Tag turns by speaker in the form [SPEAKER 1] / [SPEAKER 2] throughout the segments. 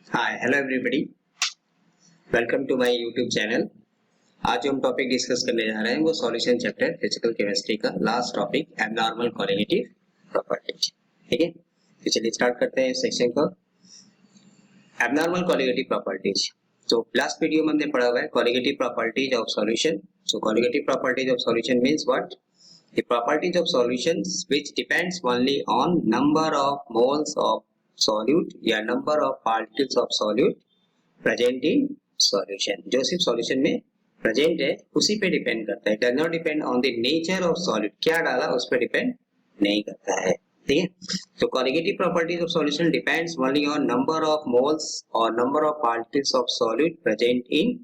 [SPEAKER 1] Hi hello everybody, welcome to my YouTube channel. आज जो हम टॉपिक डिस्कस करने जा रहे हैं वो सॉल्यूशन चैप्टर फिजिकल केमिस्ट्री का last topic abnormal colligative properties. ठीक है, तो चलिए स्टार्ट करते हैं इस सेक्शन को। एबनॉर्मल कोलिगेटिव प्रॉपर्टीज, तो लास्ट वीडियो में हमने पढ़ा हुआ है colligative properties of solution. So colligative properties of solution means what? The properties of solutions which depends only on number of moles of solute या number of particles of solute present in solution। जो सिर्फ solution में present है उसी पे depend करता है। Does not depend on the nature of solute, क्या डाला उस पे डिपेंड नहीं करता है। ठीक है, तो qualitative properties of solution depends only on number of moles or number of particles of solute present in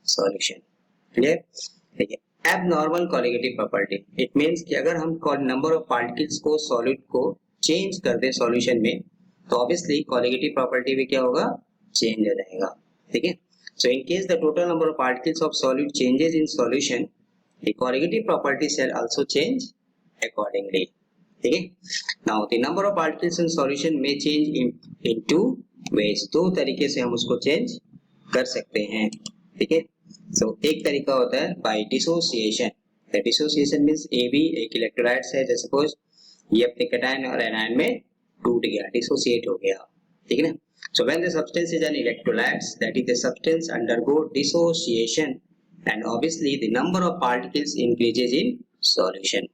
[SPEAKER 1] solution। Clear? ठीक है, abnormal colligative property it means कि अगर हम नंबर ऑफ पार्टिकल्स को सॉलिड को चेंज कर दे सॉल्यूशन में तो ऑब्वियसली कोलिगेटिव प्रॉपर्टी भी क्या होगा? चेंज हो जाएगा। ठीक है, so in case the total number of particles of solid changes in solution the colligative property shall also change accordingly. ठीक है, now the number of particles in solution में चेंज इन टू वेज, दो तरीके से हम उसको change कर सकते हैं। ठीक है, सो एक तरीका होता है by dissociation. The dissociation means A भी एक इलेक्ट्रोलाइट्स है, जैसे सपोज ये अपने कैटायन और एनायन में टूट गया, डिसोसिएट हो गया। ठीक है ना, सो when the substance is an electrolytes that is the substance undergo dissociation and obviously the number of particles increases in solution.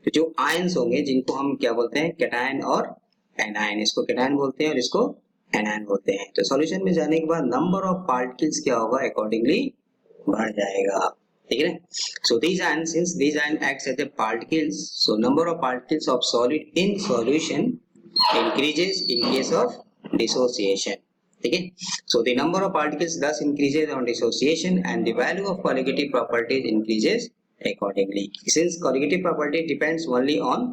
[SPEAKER 1] तो जो आयंस होंगे जिनको हम क्या बोलते हैं? कैटायन और एनायन, इसको कैटायन बोलते हैं और इसको एनायन बोलते हैं। तो सॉल्यूशन में जाने के बाद नंबर ऑफ पार्टिकल्स क्या होगा? अकॉर्डिंगली बढ़ जाएगा। ठीक है, सो these ions, since these ions acts as a particles, so number of particles of solid in solution increases in case of dissociation। ठीक है, so the number of particles thus increases on dissociation and the value of colligative properties increases accordingly। Since colligative property depends only on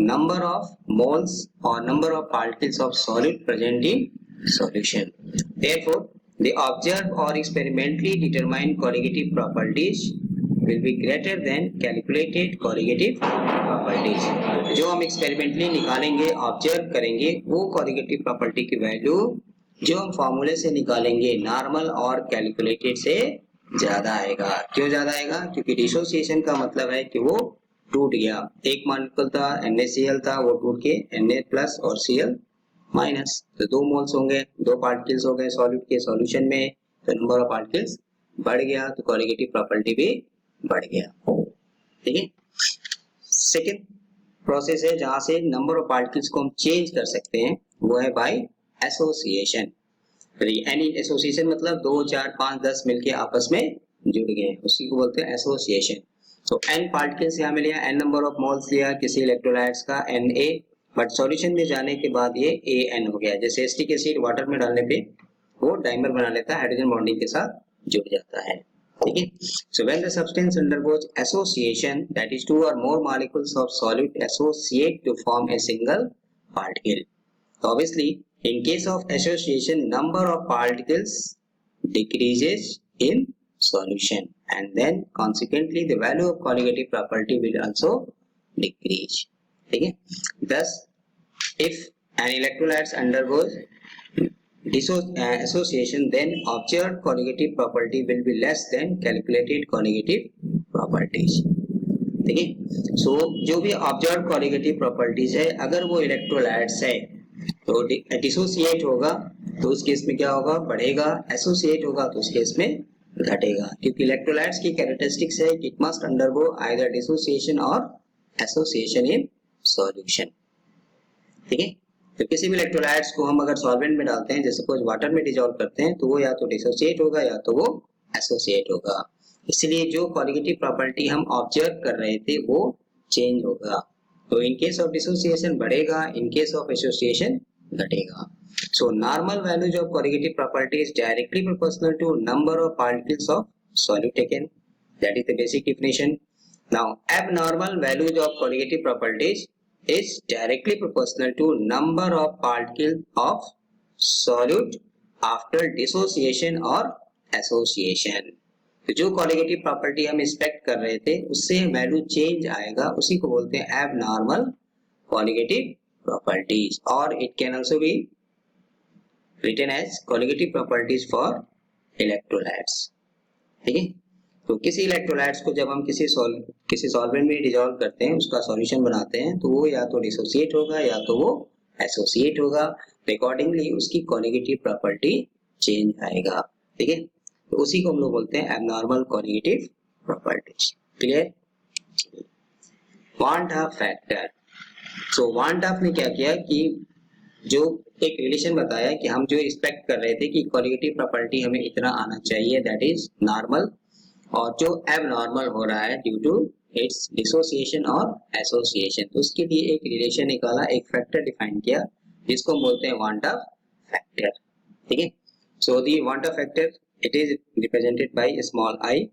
[SPEAKER 1] number of moles or number of particles of solid present in solution, therefore the observed or experimentally determined colligative properties will be greater than calculated colligative properties। जो हम experimentally निकालेंगे, observe करेंगे, वो colligative property की value जो हम फॉर्मूले से निकालेंगे नॉर्मल और कैलकुलेटेड से ज्यादा आएगा। क्यों ज्यादा आएगा? क्योंकि डिसोसिएशन का मतलब है कि वो टूट गया, एक मॉलिक्यूल था NaCl था, वो टूट के Na प्लस और Cl माइनस, तो दो मोल्स होंगे, दो पार्टिकल्स हो गए सॉल्यूट के सॉल्यूशन में, तो नंबर ऑफ पार्टिकल्स बढ़ गया, तो कोलिगेटिव प्रॉपर्टी भी बढ़ गया। ठीक है, सेकंड प्रोसेस है जहां से नंबर ऑफ पार्टिकल्स को हम चेंज कर सकते हैं, वो है बाय एसोसिएशन। एनी एसोसिएशन मतलब 2, 4, 5, 10 मिलके आपस में जुड़ गए, उसी को बोलते हैं एसोसिएशन। तो n पार्टिकल्स यहाँ में लिया, n नंबर ऑफ मोल्स लिया किसी इलेक्ट्रोलाइट्स का Na, बट सॉल्यूशन में जाने के बाद ये An हो गया। जैसे एसिटिक एसिड वाटर में डालने पे वो डाइमर बना लेता है, हाइड्रोजन बॉन्डिंग के साथ जुड़ जाता है। ठीक है, so when the substance undergoes association that is two or more molecules of solute associate to form a single particle. तो obviously in case of association number of particles decreases in solution and then consequently the value of colligative property will also decrease। ठीक है, thus if an electrolyte undergoes association then observed colligative property will be less than calculated colligative properties। ठीक है, सो जो भी observe colligative properties है, अगर वो electrolytes है तो डिसोसिएट होगा तो उस केस में क्या होगा? बढ़ेगा, एसोसिएट होगा तो उस केस में घटेगा, क्योंकि इलेक्ट्रोलाइट्स की कैरेक्टरिस्टिक्स है it must undergo either dissociation और एसोसिएशन इन सॉल्यूशन। ठीक है, तो किसी भी इलेक्ट्रोलाइट्स को हम अगर सॉल्वेंट में डालते हैं, जैसे सपोज वाटर में डिसॉल्व करते हैं, तो वो या तो डिसोसिएट होगा या तो वो एसोसिएट होगा। इसलिए जो कोलिगेटिव प्रॉपर्टी हम ऑब्जर्व कर रहे थे वो चेंज होगा। तो इन केस ऑफ डिसोसिएशन बढ़ेगा, इन केस ऑफ एसोसिएशन घटेगा। So normal values of colligative property is directly proportional to number of particles of solute taken, that is the basic definition. Now abnormal values of colligative properties is directly proportional to number of particles of solute after dissociation और association. तो जो colligative property हम expect कर रहे थे उससे value change आएगा, उसी को बोलते हैं एबनॉर्मल कोलिगेटिव प्रॉपर्टीज। और it can also B written as colligative properties for electrolytes. ठीक है, तो किसी इलेक्ट्रोलाइट्स को जब हम किसी सॉल्वेंट में डिसॉल्व करते हैं, उसका सॉल्यूशन बनाते हैं, तो वो या तो डिसोसिएट होगा या तो वो एसोसिएट होगा। अकॉर्डिंगली उसकी कॉन्जुगेटिव प्रॉपर्टी चेंज आएगा। ठीक है, तो उसी को हम लोग बोलते हैं एबनॉर्मल कॉन्जुगेटिव प्रॉपर्टीज। क्लियर? वान डाफ फैक्टर। सो वान डाफ ने क्या किया कि जो एक रिलेशन बताया कि हम जो एक्सपेक्ट कर रहे थे कि कॉन्जुगेटिव प्रॉपर्टी हमें इतना आना चाहिए, दैट इज नॉर्मल, और जो एबनॉर्मल हो रहा है ड्यू टू इट्स डिसोसिएशन और एसोसिएशन, तो उसके लिए एक रिलेशन निकाला, एक फैक्टर डिफाइन किया जिसको हम बोलते हैं वान डाफ फैक्टर। ठीक है, so the van Hoff factor it is represented by small I.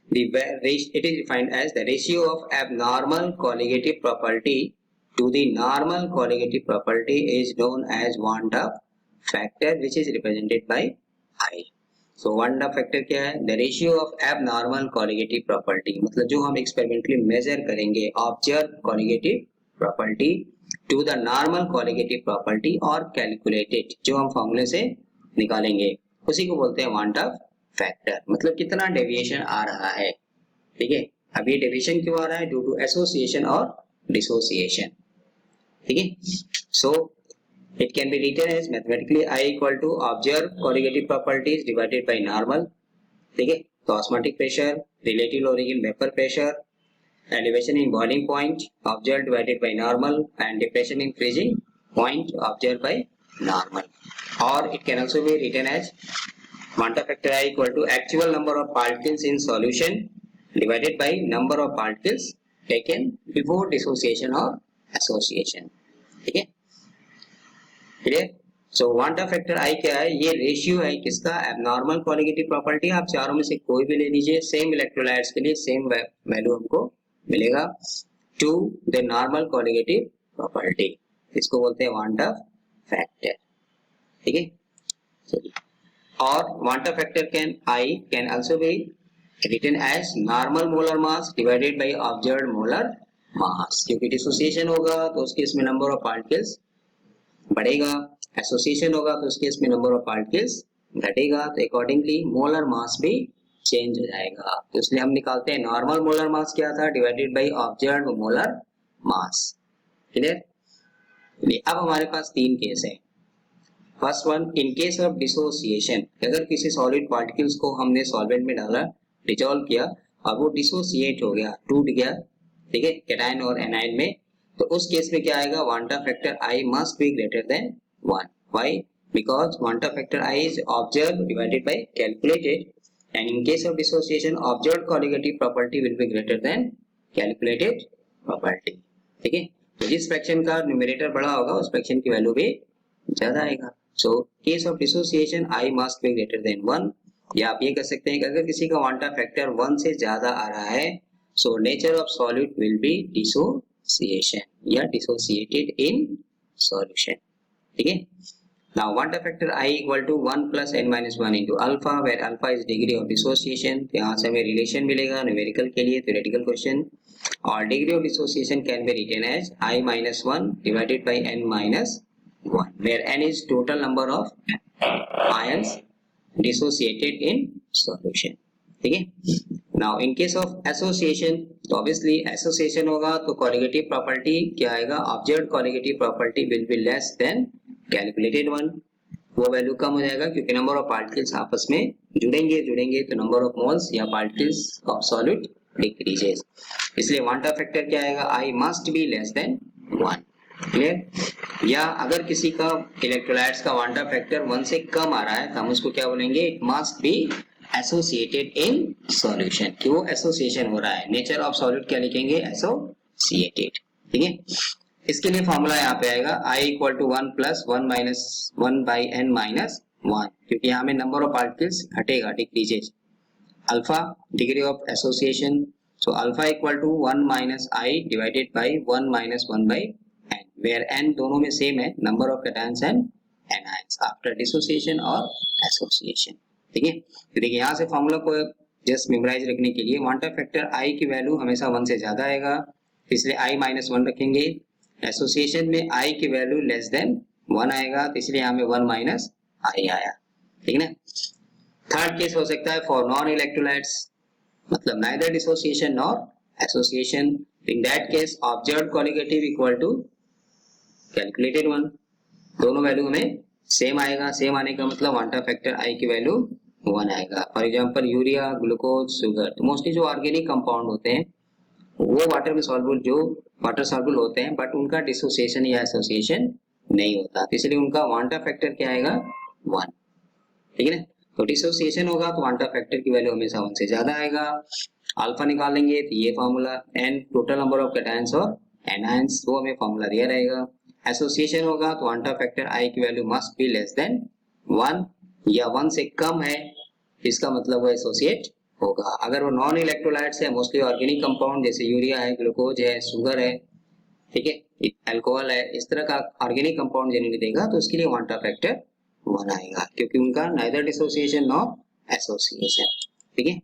[SPEAKER 1] It is defined as the ratio of abnormal colligative property to the normal colligative property is known as Van Duff factor, which is represented by I. So Van Duff factor क्या है? The ratio of abnormal colligative property, मतलब जो हम experimentally measure करेंगे observed colligative property to the normal colligative property और calculated, जो हम फॉर्मूले से निकालेंगे, उसी को बोलते हैं Van Duff फैक्टर। मतलब कितना डेविएशन आ रहा है। ठीक है, अब ये डेविएशन क्यों आ रहा है? Due to association or dissociation. ठीक है, so it can be written as mathematically I equal to observe conjugative properties divided by normal. ठीक है, तो osmotic pressure, relative lowering in vapour pressure, elevation in boiling point observe divided by normal, and depression in freezing point observe by normal. और it can also be written as Van Duff factor I equal to actual number of particles in solution divided by number of particles taken before dissociation or association. ठीक है, clear? So Van Duff factor I क्या है? ये ratio है किसका? Abnormal conjugative property. आप चारों में से कोई भी ले लीजिए, सेम इलेक्ट्रोलाइट्स के लिए सेम वैल्यू हमको मिलेगा to the normal conjugative property. इसको बोलते हैं Van Duff factor। ठीक है, चलिए, और Van Duff factor can also be written as normal molar mass divided by observed molar mass, क्योंकि डिसोसिएशन होगा तो उस केस में नंबर ऑफ पार्टिकल्स बढ़ेगा, एसोसिएशन होगा तो उस केस में नंबर ऑफ पार्टिकल्स घटेगा, तो अकॉर्डिंगली मोलर मास भी चेंज हो जाएगा। तो इसलिए हम निकालते हैं नॉर्मल मोलर मास क्या था? Divided by observed molar mass. Clear? अब हमारे पास तीन केस है। First one, in case of dissociation, अगर किसी सॉलिड पार्टिकल्स को हमने सॉल्वेंट में डाला, डिसॉल्व किया और वो डिसोसिएट हो गया, टूट गया, ठीक है, कैटायन और एनायन में, तो उस केस में क्या आएगा? Van Duff factor I must be greater than 1. Why? Because Van Duff factor I is observed divided by calculated, and in case of dissociation observed colligative property will be greater than calculated property। ठीक है, तो जिस fraction का numerator बड़ा होगा उस fraction की value भी ज्यादा आएगा। So case of dissociation I must be greater than 1, या आप ये कर सकते हैं कि अगर किसी का Van Duff factor 1 से ज्यादा आ रहा है, so nature of solute will be dissociation या dissociated in solution। ठीक है, now Van Duff factor I equal to 1 plus n minus 1 into alpha, where alpha is degree of dissociation। तो यहाँ से हमें रिलेशन मिलेगा न्यूमेरिकल के लिए, theoretical question, और degree of dissociation can be written as I minus 1 divided by n minus 1, where n is total number of ions dissociated in solution। ठीक है, now in case of association, तो obviously association होगा तो colligative property क्या आएगा? observed colligative property will be less than calculated one। वो value कम हो जाएगा क्योंकि नंबर ऑफ पार्टिकल्स आपस में जुड़ेंगे तो नंबर ऑफ मोल्स या पार्टिकल्स ऑफ सॉलिड डिक्रीजेस। इसलिए Van Duff factor क्या आएगा? I must be less than 1। Clear? या अगर किसी का इलेक्ट्रोलाइट्स का Van Duff factor 1 से कम आ रहा है तो हम उसको क्या बोलेंगे? It must be associated in solution, कि वो एसोसिएशन हो रहा है। नेचर ऑफ सॉलिड क्या लिखेंगे? एसोसिएटेड। ठीक है, इसके लिए फॉर्मूला यहाँ पे आएगा I equal to 1 plus 1 minus 1 by n minus 1, क्योंकि यहाँ में नंबर ऑफ पार्टिकल्स घटेगा, decreases. Alpha degree of association, so alpha equal to 1 minus I divided by 1 minus 1 by n, where n दोनों में सेम है, number of cations and anions after dissociation और association. ठीक है, तो देखिए यहाँ से फॉर्मूला को जस्ट मेमोराइज रखने के लिए Van Duff factor I की वैल्यू हमेशा 1 से ज्यादा आएगा, इसलिए I माइनस 1 रखेंगे। एसोसिएशन में I की वैल्यू लेस देन 1 आएगा, तो इसलिए यहाँ में 1 माइनस आई आया, ठीक है ना। थर्ड केस हो सकता है फॉर नॉन इलेक्ट्रोलाइट्स, मतलब neither dissociation nor association, in that case observed colligative equal to calculated one, दोनों वैल्यू में सेम आएगा। सेम आने का मतलब वांटा फैक्टर आई की वैल्यू 1 आएगा। For example urea, glucose, sugar, तो मोस्टली जो ऑर्गेनिक कंपाउंड होते हैं वो वाटर में सॉल्युबल, जो वाटर सॉल्युबल होते हैं, बट उनका डिसोसिएशन या एसोसिएशन नहीं होता, तो इसलिए उनका वांटा फैक्टर क्या आएगा 1, ठीक है ना। तो डिसोसिएशन होगा तो वांटा फैक्टर की वैल्यू हमेशा 1 से ज्यादा आएगा। अल्फा निकालेंगे तो ये formula, n total number of cations और एनायंस, वो हमें फॉर्मूला दिया रहेगा। एसोसिएशन होगा तो वांटा फैक्टर आई की value must be less than 1, या 1 से कम है इसका मतलब वो एसोसिएट होगा। अगर वो नॉन इलेक्ट्रोलाइट्स है, मोस्टली ऑर्गेनिक कंपाउंड जैसे यूरिया है, ग्लूकोज है, शुगर है, ठीक है, अल्कोहल है, इस तरह का ऑर्गेनिक कंपाउंड जनरली देगा तो उसके लिए वांटा फैक्टर 1 आएगा, क्योंकि उनका नाइदर डिसोसिएशन नॉर एसोसिएशन, ठीक है।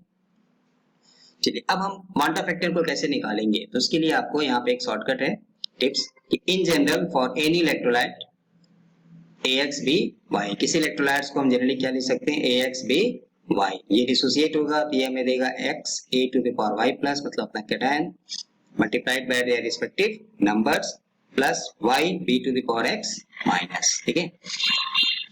[SPEAKER 1] चलिए अब हम वांटा फैक्टर को कैसे निकालेंगे, तो उसके लिए आपको यहाँ पे एक शॉर्टकट है टिप्स कि in general for any electrolyte AX B Y, किसी इलेक्ट्रोलाइट्स को हम जनरली क्या लिख सकते हैं AX B Y, ये डिसोसिएट होगा तो ये हमें देगा X A to the power Y plus, मतलब अपना cation multiplied by their respective numbers plus Y B to the power X minus, ठीक है।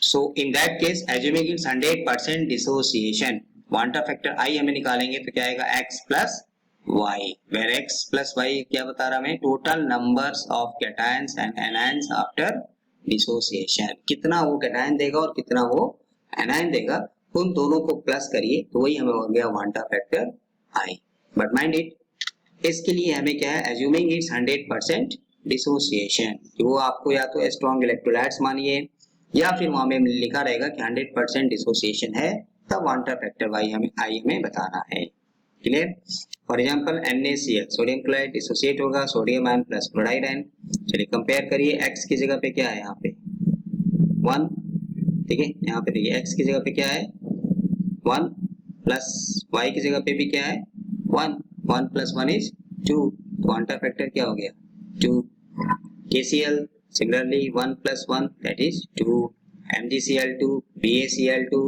[SPEAKER 1] So in that case assuming it's 100% dissociation, van't factor I हमें निकालेंगे तो क्या आएगा X plus Y, where X plus Y क्या बता रहा हमें, total numbers of cations and anions after dissociation, कितना वो कैटायन देगा और कितना वो एनायन देगा, उन दोनों को प्लस करिए तो वही हमें हो गया van't factor I. But mind it, इसके लिए हमें क्या है, एज्यूमिंग इट्स 100% डिसोसिएशन, वो आपको या तो स्ट्रॉन्ग इलेक्ट्रोलाइट्स मानिए या फिर वहां में लिखा रहेगा कि 100% डिसोसिएशन है, तब वांटा फैक्टर वाई हमें आई हमें बताना है, clear. For example NaCl sodium chloride dissociate होगा sodium ion plus chloride ion. चलिए कंपेयर करिए, x की जगह पे क्या है यहाँ पे 1, ठीक है, यहाँ पे देखिए x की जगह पे क्या है 1 प्लस y की जगह पे भी क्या है 1, 1 प्लस 1 इज 2, तो वांटा फैक्टर क्या हो गया 2। KCl similarly 1 plus 1 that is 2, MgCl2, BaCl2,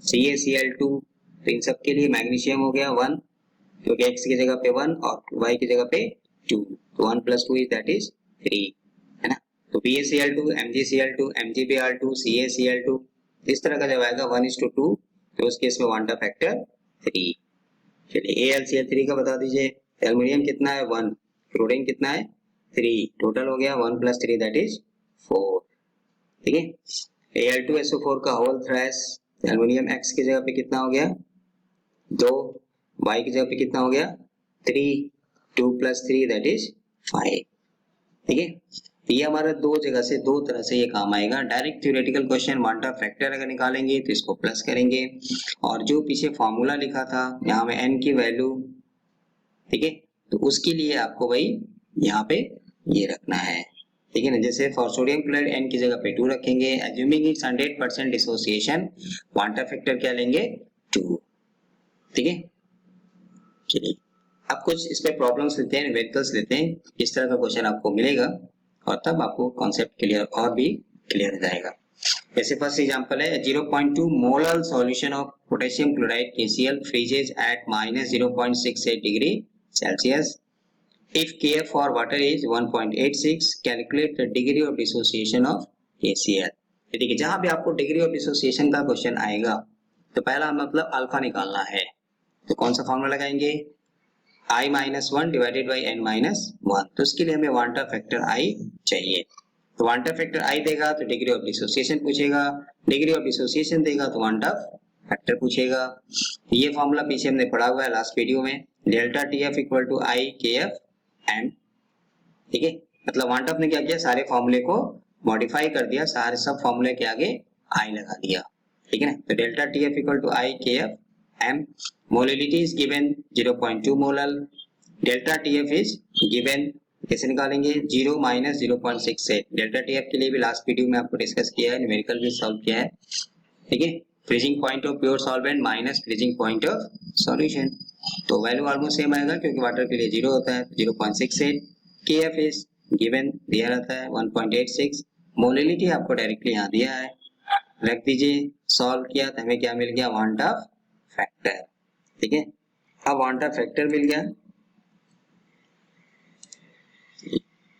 [SPEAKER 1] CaCl2, तो इन सब के लिए मैग्नीशियम हो गया 1, क्योंकि x की जगह पे 1 और y की जगह पे 2, तो 1 प्लस 2 इज दैट इज 3, है ना। तो BaCl2, MgCl2, MgBr2, CaCl2, इस तरह का जब आएगा 1:2 तो उस केस में वांटा फैक्टर 3। चलिए AlCl3 का बता दीजिए, एल्युमिनियम कितना है 1, क्लोरीन कितना है 3, टोटल हो गया 1 प्लस 3 दैट इज 4, ठीक है। Al2SO4 का होल थ्राइस, एल्युमिनियम x की जगह पे कितना हो गया 2, y की जगह पे कितना हो गया 3, 2 प्लस 3 दैट इज 5, ठीक है। ये हमारा दो जगह से दो तरह से ये काम आएगा। डायरेक्ट थ्योरेटिकल क्वेश्चन वांटा फैक्टर अगर निकालेंगे तो इसको प्लस करेंगे, और जो पीछे फॉर्मूला लिखा था यहाँ में n की वैल्यू, ठीक है, तो उसके लिए आपको भाई यहाँ पे ये रखना है, ठीक है ना। जैसे फॉर सोडियम क्लोराइड n की जगह पे 2 रखेंगे, assuming it's 100% dissociation, van't factor क्या लेंगे 2, ठीक है। चलिए अब कुछ इस पे प्रॉब्लम्स लेते हैं, न्यूमेरिकल्स लेते हैं, इस तरह का क्वेश्चन आपको मिलेगा और तब आपको कॉन्सेप्ट क्लियर और भी क्लियर हो जाएगा। जैसे फर्स्ट एग्जांपल है 0.2 molar solution of potassium chloride KCl freezes at -0.68 degree Celsius, if Kf for water is 1.86, calculate the degree of dissociation of KCl। ठीक है, जहां भी आपको डिग्री ऑफ डिसोसिएशन का क्वेश्चन आएगा तो पहला मतलब अल्फा निकालना है, तो कौन सा फॉर्मूला लगाएंगे I-1 डिवाइडेड बाई n-1, तो उसके लिए हमें वांटा फैक्टर I चाहिए। तो वांटा फैक्टर I देगा तो डिग्री ऑफ डिसोसिएशन पूछेगा, डिग्री ऑफ डिसोसिएशन देगा तो वांटा फैक्टर पूछेगा। ये फॉर्मूला पीछे हमने पढ़ा हुआ है लास्ट वीडियो में, delta TF equal to I KF M, ठीक है। मतलब वांटा ने क्या किया, सारे फॉर्मूले को मॉडिफाई कर दिया, सारे सब फॉर्मूले के आगे I लगा दिया, ठीक है ना। तो delta TF equal to I KF M, molality is given 0.2 molar, delta TF is given, कैसे निकालेंगे 0 माइनस 0.68, डेल्टा TF के लिए भी लास्ट वीडियो में आपको डिस्कस किया है, न्यूमेरिकल भी सॉल्व किया है, ठीक है। Freezing point of pure solvent minus freezing point of solution, तो वैल्यू ऑलमोस्ट सेम आएगा क्योंकि वाटर के लिए 0 होता है, 0.68, KF इज गिवन दिया रहता है 1.86, मोलिलिटी आपको डायरेक्टली यहाँ दिया है रख दीजिए, सॉल्व किया तो हमें क्या मिल गया, वांट ऑफ फैक्टर। ठीक है, अब वांट ऑफ फैक्टर मिल गया,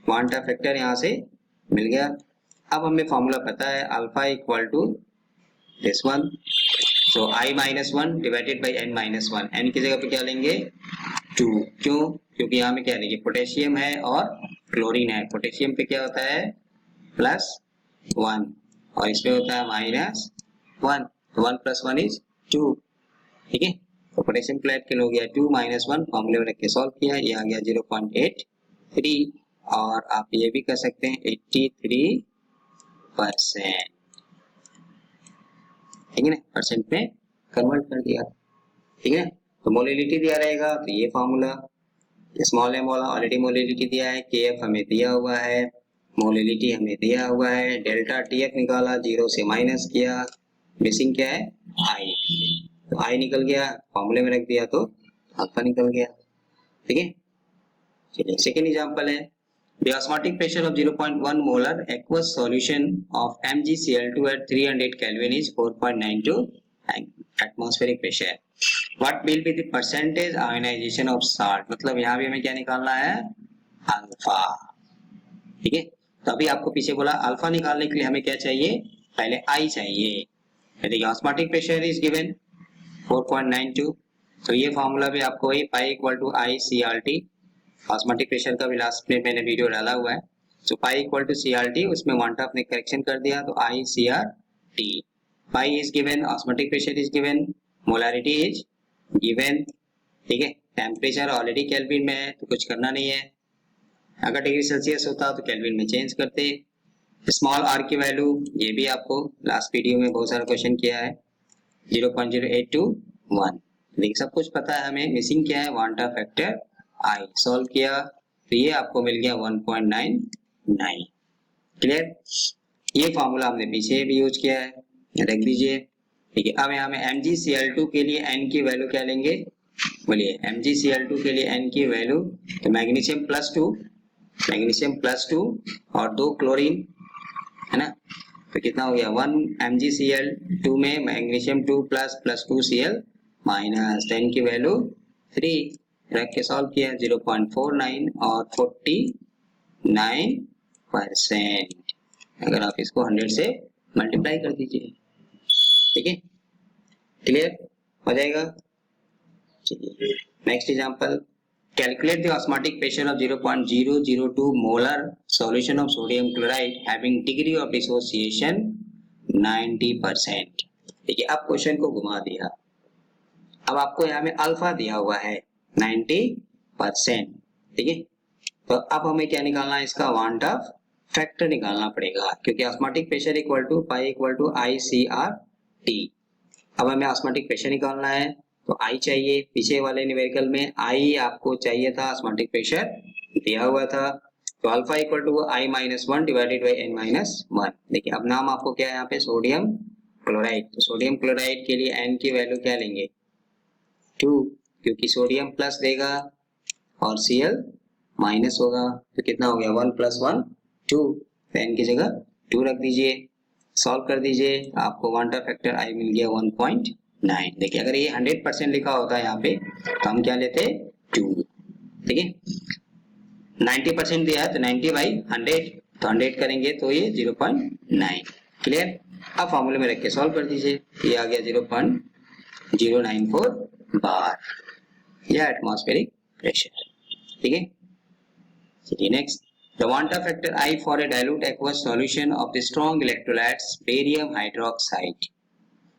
[SPEAKER 1] वांट ऑफ फैक्टर यहाँ से मिल गया। अब हमें फॉर्मूला पता है, alpha equal to this one, so I minus one divided by n minus one. N की जगह पे क्या लेंगे, 2। क्यों, क्योंकि यहाँ में क्या लेंगे, पोटेशियम है और क्लोरीन है। पोटेशियम पे क्या होता है +1 और इसमें होता है -1, तो 1 + 1 = 2। ठीक है, तो पोटेशियम क्लोराइड के हो गया 2 - 1, फॉर्मूले में रख के सॉल्व किया, ये आ गया 0.83 और आप ये भी कर सकते हैं 83%। ठीक है ना, परसेंट में कन्वर्ट कर दिया। ठीक है, तो मोलिलिटी दिया रहेगा तो ये फॉर्मूला, स्मॉल एम वाला ऑलरेडी मोलिलिटी दिया है, केएफ हमें दिया हुआ है, मोलिलिटी हमें दिया हुआ है, डेल्टा टीएफ निकाला, 0 से माइनस किया, मिसिंग क्या है आई, तो आई निकल गया, फॉर्मूले में रख दिया तो अल्फा निकल गया। ठीक है, चलिए सेकेंड एग्जांपल है, the osmotic pressure of 0.1 molar aqueous solution of MgCl2 at 300 Kelvin is 4.92 atmospheric pressure. What will be the percentage ionization of salt? मतलब यहाँ भी हमें क्या निकालना है, अल्फा। ठीक है, तो अभी आपको पीछे बोला अल्फा निकालने के लिए हमें क्या चाहिए, पहले आई चाहिए। यदि ऑस्मोटिक प्रेशर इज गिवन 4.92, तो ये फॉर्मूला भी आपको वही pi equal to I C R T, osmotic pressure का भी लास्ट में मैंने वीडियो डाला हुआ है। So pi equal to C R T, उसमें वांट ऑफ ने करेक्शन कर दिया तो I C R T. Pi is given, osmotic pressure is given, molarity is given. ठीक है, टेम्परेचर ऑलरेडी केल्विन में है तो कुछ करना नहीं है, अगर डिग्री सेल्सियस होता तो केल्विन में चेंज करते। स्मॉल आर की वैल्यू ये भी आपको लास्ट वीडियो में बहुत सारा क्वेश्चन किया है, 0.0821। देखिए सब कुछ पता है हमें, मिसिंग क्या है, want Hoff factor I. Solve किया तो ये आपको मिल गया 1.99। क्लियर, ये फॉर्मूला हमने पीछे भी यूज किया है, रख दीजिए। ठीक है, अब यहाँ में MgCl2 के लिए n की वैल्यू क्या लेंगे, बोलिए MgCl2 के लिए n की वैल्यू, तो मैग्नीशियम +2 और 2 क्लोरीन है ना, तो कितना हो गया 1 MgCl2 में मैग्नीशियम 2 + 2 Cl माइनस, 10 की वैल्यू 3 रख के सॉल्व किया, 0.49 और 49%। अगर आप इसको 100 से मल्टीप्लाई कर दीजिए, ठीक है, क्लियर हो जाएगा। चलिए next example, calculate the osmotic pressure of 0.002 molar solution of sodium chloride having degree of dissociation 90%। देखिए अब क्वेश्चन को घुमा दिया, अब आपको यहाँ में अल्फा दिया हुआ है 90%। ठीक है, तो अब हमें क्या निकालना है, इसका वांट ऑफ फैक्टर निकालना पड़ेगा, क्योंकि osmotic pressure equal to pi equal to I C R T. अब हमें ऑस्मोटिक प्रेशर निकालना है तो आई चाहिए, पीछे वाले न्यूमेरिकल में आई आपको चाहिए था, ऑस्मोटिक प्रेशर दिया हुआ था, तो alpha equal to I -1 divided by n -1। देखिए अब नाम आपको क्या है यहाँ पे, सोडियम क्लोराइड, तो सोडियम क्लोराइड के लिए एन की वैल्यू क्या लेंगे 2, क्योंकि सोडियम प्लस देगा और Cl माइनस होगा, तो कितना हो गया 1 + 1 2, एन की जगह 2 रख दीजिए, सॉल्व कर दीजिए, आपको वांट ऑफ फैक्टर आई मिल गया 1.9। देखिए अगर ये 100% लिखा होता है यहाँ पे तो हम क्या लेते 2। ठीक है, 90% दिया है तो 90/100, तो 100 करेंगे तो ये 0.9। क्लियर, अब फॉर्मूले में रख के सॉल्व कर दीजिए, ये आ गया 0.094 बार या एटमॉस्फेरिक प्रेशर। ठीक है, चलिए next, the want Hoff factor I for a dilute aqueous solution of the strong electrolytes barium hydroxide.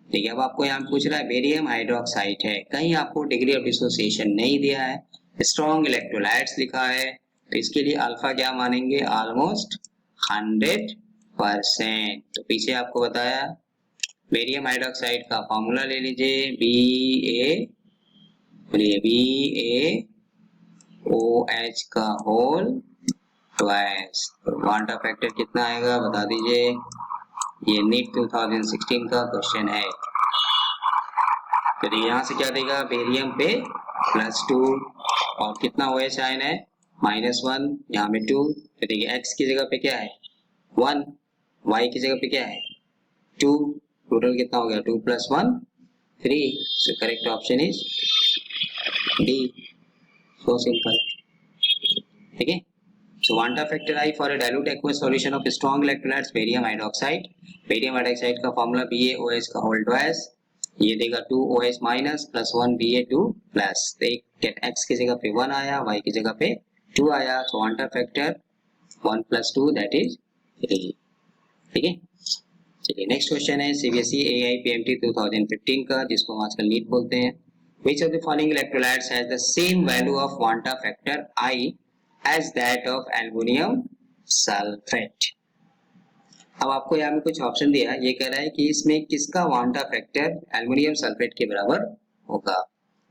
[SPEAKER 1] ठीक है, अब आपको यहाँ पूछ रहा है बेरियम हाइड्रोक्साइड है, कहीं आपको डिग्री ऑफ डिसोसिएशन नहीं दिया है, स्ट्रॉन्ग इलेक्ट्रोलाइट्स लिखा है, तो इसके लिए अल्फा क्या मानेंगे, ऑलमोस्ट 100%। तो पीछे आपको बताया बेरियम हाइड्रोक्साइड का फॉर्मूला ले लीजिए, BaOH का whole twice. Van't Hoff factor कितना आएगा बता दीजिए, ये नीट 2016 का क्वेश्चन है। तो यहाँ से क्या देगा, बेरियम पे +2 और कितना OH आयन है -1, यहाँ में 2, तो देखिए X की जगह पे क्या है 1, Y की जगह पे क्या है 2, टोटल कितना हो गया 2 + 1 3. So correct option is D. So simple. ठीक है. So Wanda factor I for a dilute aqueous solution of strong electrolytes barium hydroxide. Barium hydroxide का फॉर्मूला BaOH का होल ट्वाइस, ये देगा 2OH minus plus 1 Ba2 plus, तो एक x की जगह पे 1 आया, y की जगह पे 2 आया. So Wanda factor 1 + 2 that is 3. ठीक है. चलिए नेक्स्ट क्वेश्चन है CBSE AIPMT 2015 का, जिसको हम आजकल नीट बोलते हैं. Which of the following electrolytes has the same value of Wanda factor I as that of aluminum sulfate? अब आपको यहाँ में कुछ ऑप्शन दिया, ये कह रहा है कि इसमें किसका वांटा फैक्टर एल्युमिनियम सल्फेट के बराबर होगा.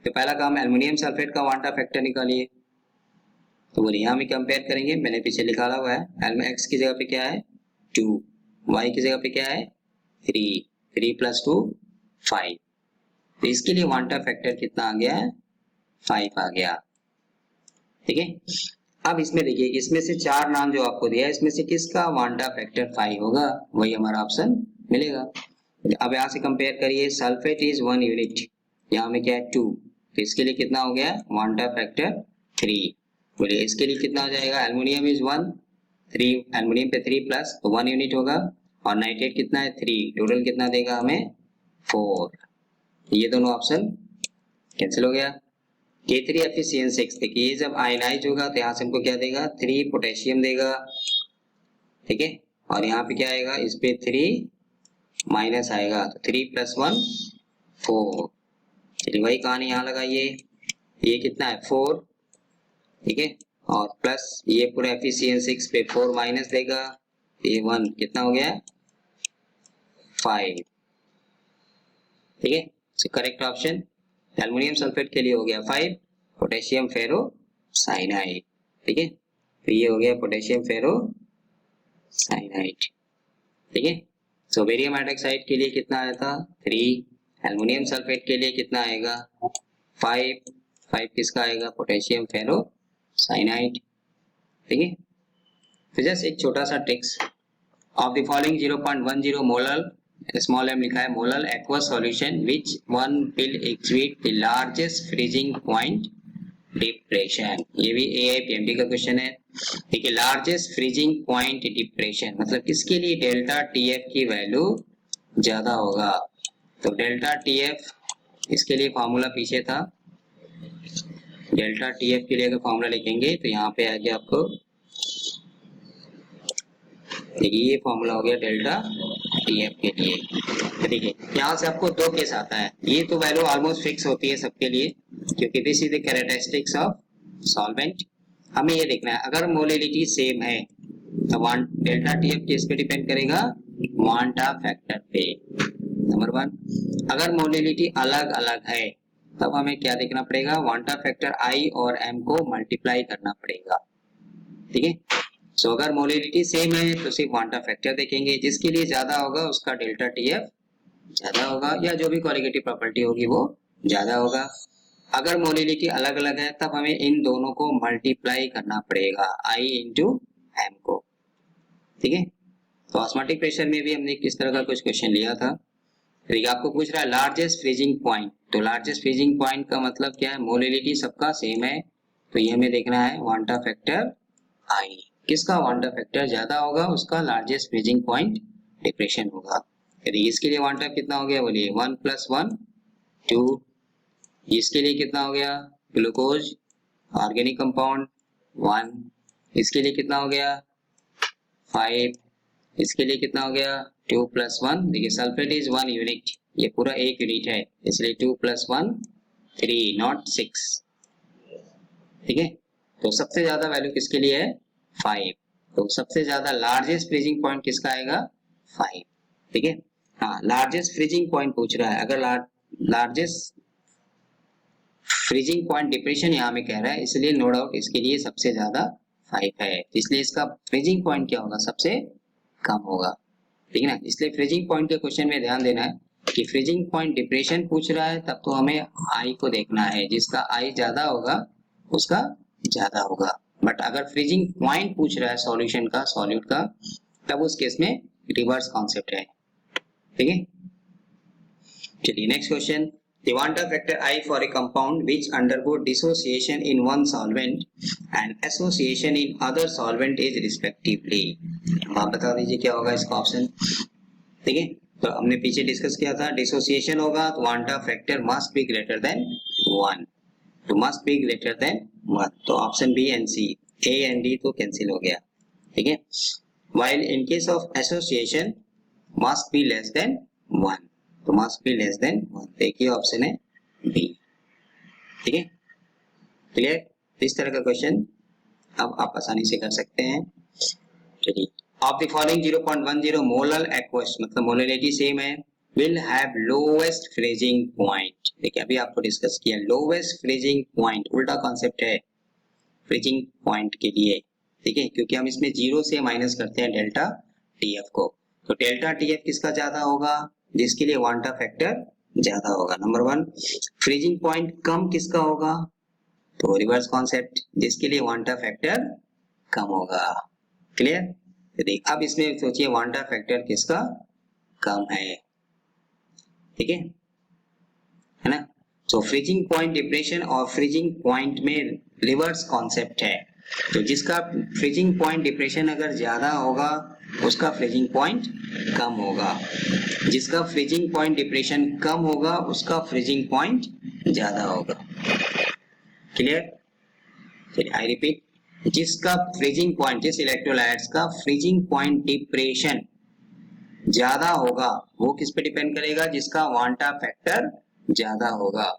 [SPEAKER 1] तो पहला काम एल्युमिनियम सल्फेट का वांटा फैक्टर निकालिए. तो वो यहाँ में कंपेयर करेंगे, मैंने पीछे लिखा हुआ है. एक्स की जगह पे क्या है 2, वाई की जगह पे क्या है 3, 3 + 2 5. तो इसके लिए वांटा फैक्टर कितना आ गया है 5 आ गया. ठीक है. अब इसमें देखिए, इसमें से 4 नाम जो आपको दिया है, इसमें से किसका वांटा फैक्टर 5 होगा, वही हमारा ऑप्शन मिलेगा. अब यहाँ से कंपेयर करिए, सल्फेट इज 1 यूनिट, यहाँ में क्या है 2, तो इसके लिए कितना हो गया वांटा फैक्टर 3. बोलिए इसके लिए कितना हो जाएगा, एल्युमिनियम इज 1, 3 एल्युमिनियम पे 3 प्लस तो 1 यूनिट होगा, और नाइट्रेट कितना है 3, टोटल कितना देगा हमें 4. ये दोनों ऑप्शन कैंसिल हो गया. K3FeCN6, देखिए ये जब आयनाइज होगा तो यहाँ से हमको क्या देगा 3 पोटेशियम देगा. ठीक है. और यहाँ पे क्या आएगा, इस पे 3 माइनस आएगा, तो 3 + 1 4. चलिए वही कहानी यहाँ लगाइए, ये कितना है 4. ठीक है. और प्लस ये पूरा FeCN6 पे 4 माइनस देगा, ये 1 कितना हो गया 5. ठीक है. So correct option aluminium sulphate के लिए हो गया 5, पोटेशियम फेरो साइनाइड. ठीक है. तो ये हो गया पोटेशियम फेरो साइनाइड. ठीक है. सो बेरियम हाइड्रोक्साइड के लिए कितना आया था 3, एल्युमिनियम सल्फेट के लिए कितना आएगा 5, 5 किसका आएगा पोटेशियम फेरो साइनाइड. ठीक है. तो जस्ट एक छोटा सा tricks, of the following 0.10 molar, small m लिखा है, molar aqueous solution which one will exhibit the largest freezing point depression. ये भी AIPMT का क्वेश्चन है. ठीक है. लार्जेस्ट फ्रीजिंग पॉइंट डिप्रेशन मतलब किसके लिए डेल्टा TF की वैल्यू ज्यादा होगा. तो डेल्टा TF इसके लिए फॉर्मूला पीछे था, डेल्टा TF के लिए अगर फॉर्मूला लिखेंगे तो यहाँ पे आ गया आपको, देखिए ये फॉर्मूला हो गया डेल्टा TF के लिए. देखिए यहाँ से आपको 2 केस आता है, ये तो वैल्यू ऑलमोस्ट फिक्स होती है सबके लिए, क्योंकि this is the characteristics of solvent. हमें ये देखना है अगर मोलिलिटी सेम है तो डेल्टा TF किस पे डिपेंड करेगा, वांटा फैक्टर पे. नंबर 1. अगर मोलिलिटी अलग अलग है तब हमें क्या देखना पड़ेगा, वांटा फैक्टर I और M को मल्टीप्लाई करना पड़ेगा. ठीक है. सो अगर मोलिलिटी सेम है तो सिर्फ वांटा फैक्टर देखेंगे, जिसके लिए ज्यादा होगा उसका डेल्टा TF ज्यादा होगा, या जो भी क्वालिटेटिव प्रॉपर्टी होगी वो ज्यादा होगा. अगर मोलिलिटी अलग अलग है तब हमें इन दोनों को मल्टीप्लाई करना पड़ेगा I × M को. ठीक है. तो ऑस्मोटिक प्रेशर में भी हमने किस तरह का कुछ क्वेश्चन लिया था. देखिए आपको पूछ रहा है लार्जेस्ट फ्रीजिंग पॉइंट, तो लार्जेस्ट फ्रीजिंग पॉइंट का मतलब क्या है, मोलिलिटी सबका सेम है, तो ये हमें देखना है वांटा फैक्टर I, किसका वांटा फैक्टर ज्यादा होगा उसका लार्जेस्ट फ्रीजिंग पॉइंट डिप्रेशन होगा. यदि इसके लिए वांटा कितना हो गया, बोलिए 1 + 1 2. इसके लिए कितना हो गया ग्लूकोज ऑर्गेनिक कंपाउंड 1. इसके लिए कितना हो गया 5. इसके लिए कितना हो गया 2 + 1. देखिए सल्फेट इज 1 यूनिट, ये पूरा 1 यूनिट है, इसलिए 2 + 1 3 नॉट 6. ठीक है. तो सबसे ज्यादा वैल्यू किसके लिए है 5, तो सबसे ज्यादा लार्जेस्ट फ्रीजिंग पॉइंट किसका आएगा 5. ठीक है. हाँ लार्जेस्ट फ्रीजिंग पॉइंट पूछ रहा है, अगर लार्जेस्ट फ्रीजिंग पॉइंट डिप्रेशन यहाँ में कह रहा है, इसलिए नो डाउट इसके लिए सबसे ज्यादा 5 है, इसलिए इसका फ्रीजिंग पॉइंट क्या होगा सबसे कम होगा. ठीक है ना. इसलिए फ्रीजिंग पॉइंट के क्वेश्चन में ध्यान देना है कि फ्रीजिंग पॉइंट डिप्रेशन पूछ रहा है तब तो हमें I को देखना है, जिसका I ज्यादा होगा उसका ज्यादा होगा. बट अगर फ्रीजिंग पॉइंट पूछ रहा है सॉल्यूशन का, सॉल्यूट का, तब उस केस में रिवर्स कॉन्सेप्ट है. ठीक है. चलिए next question, the Vanta factor I for a compound which undergo dissociation in one solvent and association in other solvent is respectively। आप बता दीजिए क्या होगा इसका ऑप्शन। ठीक है, तो हमने पीछे डिस्कस किया था, डिसोसिएशन होगा तो van't factor must be greater than 1, तो मस्ट बी ग्रेटर देन 1, तो option B and C, A and D तो कैंसिल हो गया। ठीक है, while in case of association must be less than 1, तो must be less than 1, देखिए option है बी। ठीक है, क्लियर, इस तरह का क्वेश्चन अब आप आसानी से कर सकते हैं। चलिए, of the following 0.10 molar aqueous, मतलब मोलरिटी सेम है, will have lowest freezing point. देखिए अभी आपको डिस्कस किया, लोवेस्ट फ्रीजिंग पॉइंट उल्टा कॉन्सेप्ट है फ्रीजिंग पॉइंट के लिए। ठीक है, क्योंकि हम इसमें 0 से माइनस करते हैं डेल्टा टीएफ को, तो डेल्टा टीएफ किसका ज्यादा होगा, जिसके लिए वांटा फैक्टर ज्यादा होगा। नंबर 1, फ्रीजिंग पॉइंट कम किसका होगा, तो रिवर्स कॉन्सेप्ट, जिसके लिए वांटा फैक्टर कम होगा। क्लियर, तो देख अब इसमें सोचिए वांटा फैक्टर किसका कम है। ठीक है ना, तो फ्रीजिंग पॉइंट डिप्रेशन और फ्रीजिंग पॉइंट में रिवर्स कॉन्सेप्ट है, तो जिसका फ्रीजिंग पॉइंट डिप्रेशन अगर ज्यादा होगा उसका फ्रीजिंग पॉइंट कम होगा, जिसका फ्रीजिंग पॉइंट डिप्रेशन कम होगा उसका फ्रीजिंग पॉइंट ज्यादा होगा। क्लियर, चलिए आई रिपीट, जिसका फ्रीजिंग पॉइंट, जिस इलेक्ट्रोलाइट्स का फ्रीजिंग पॉइंट डिप्रेशन ज्यादा होगा वो किस पे डिपेंड करेगा, जिसका वांटा फैक्टर ज्यादा होगा।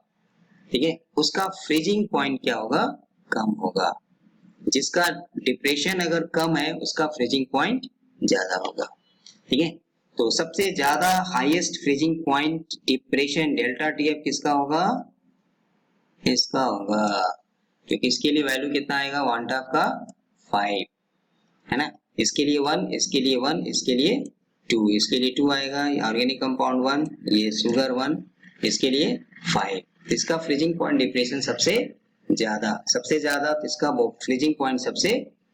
[SPEAKER 1] ठीक है, उसका फ्रीजिंग पॉइंट क्या होगा, कम होगा, जिसका डिप्रेशन अगर कम है उसका फ्रीजिंग पॉइंट ज्यादा होगा। ठीक है, तो सबसे ज्यादा highest freezing point depression delta TF किसका होगा, इसका होगा, क्योंकि इसके लिए वैल्यू कितना आएगा वांटा का 5 है ना, इसके लिए 1, इसके लिए 1, इसके लिए 2, इसके लिए 2 आएगा, ऑर्गेनिक कंपाउंड 1, ये शुगर 1, इसके लिए 5, इसका फ्रीजिंग पॉइंट डिप्रेशन सबसे ज्यादा तो इसका फ्रीजिंग पॉइंट सबसे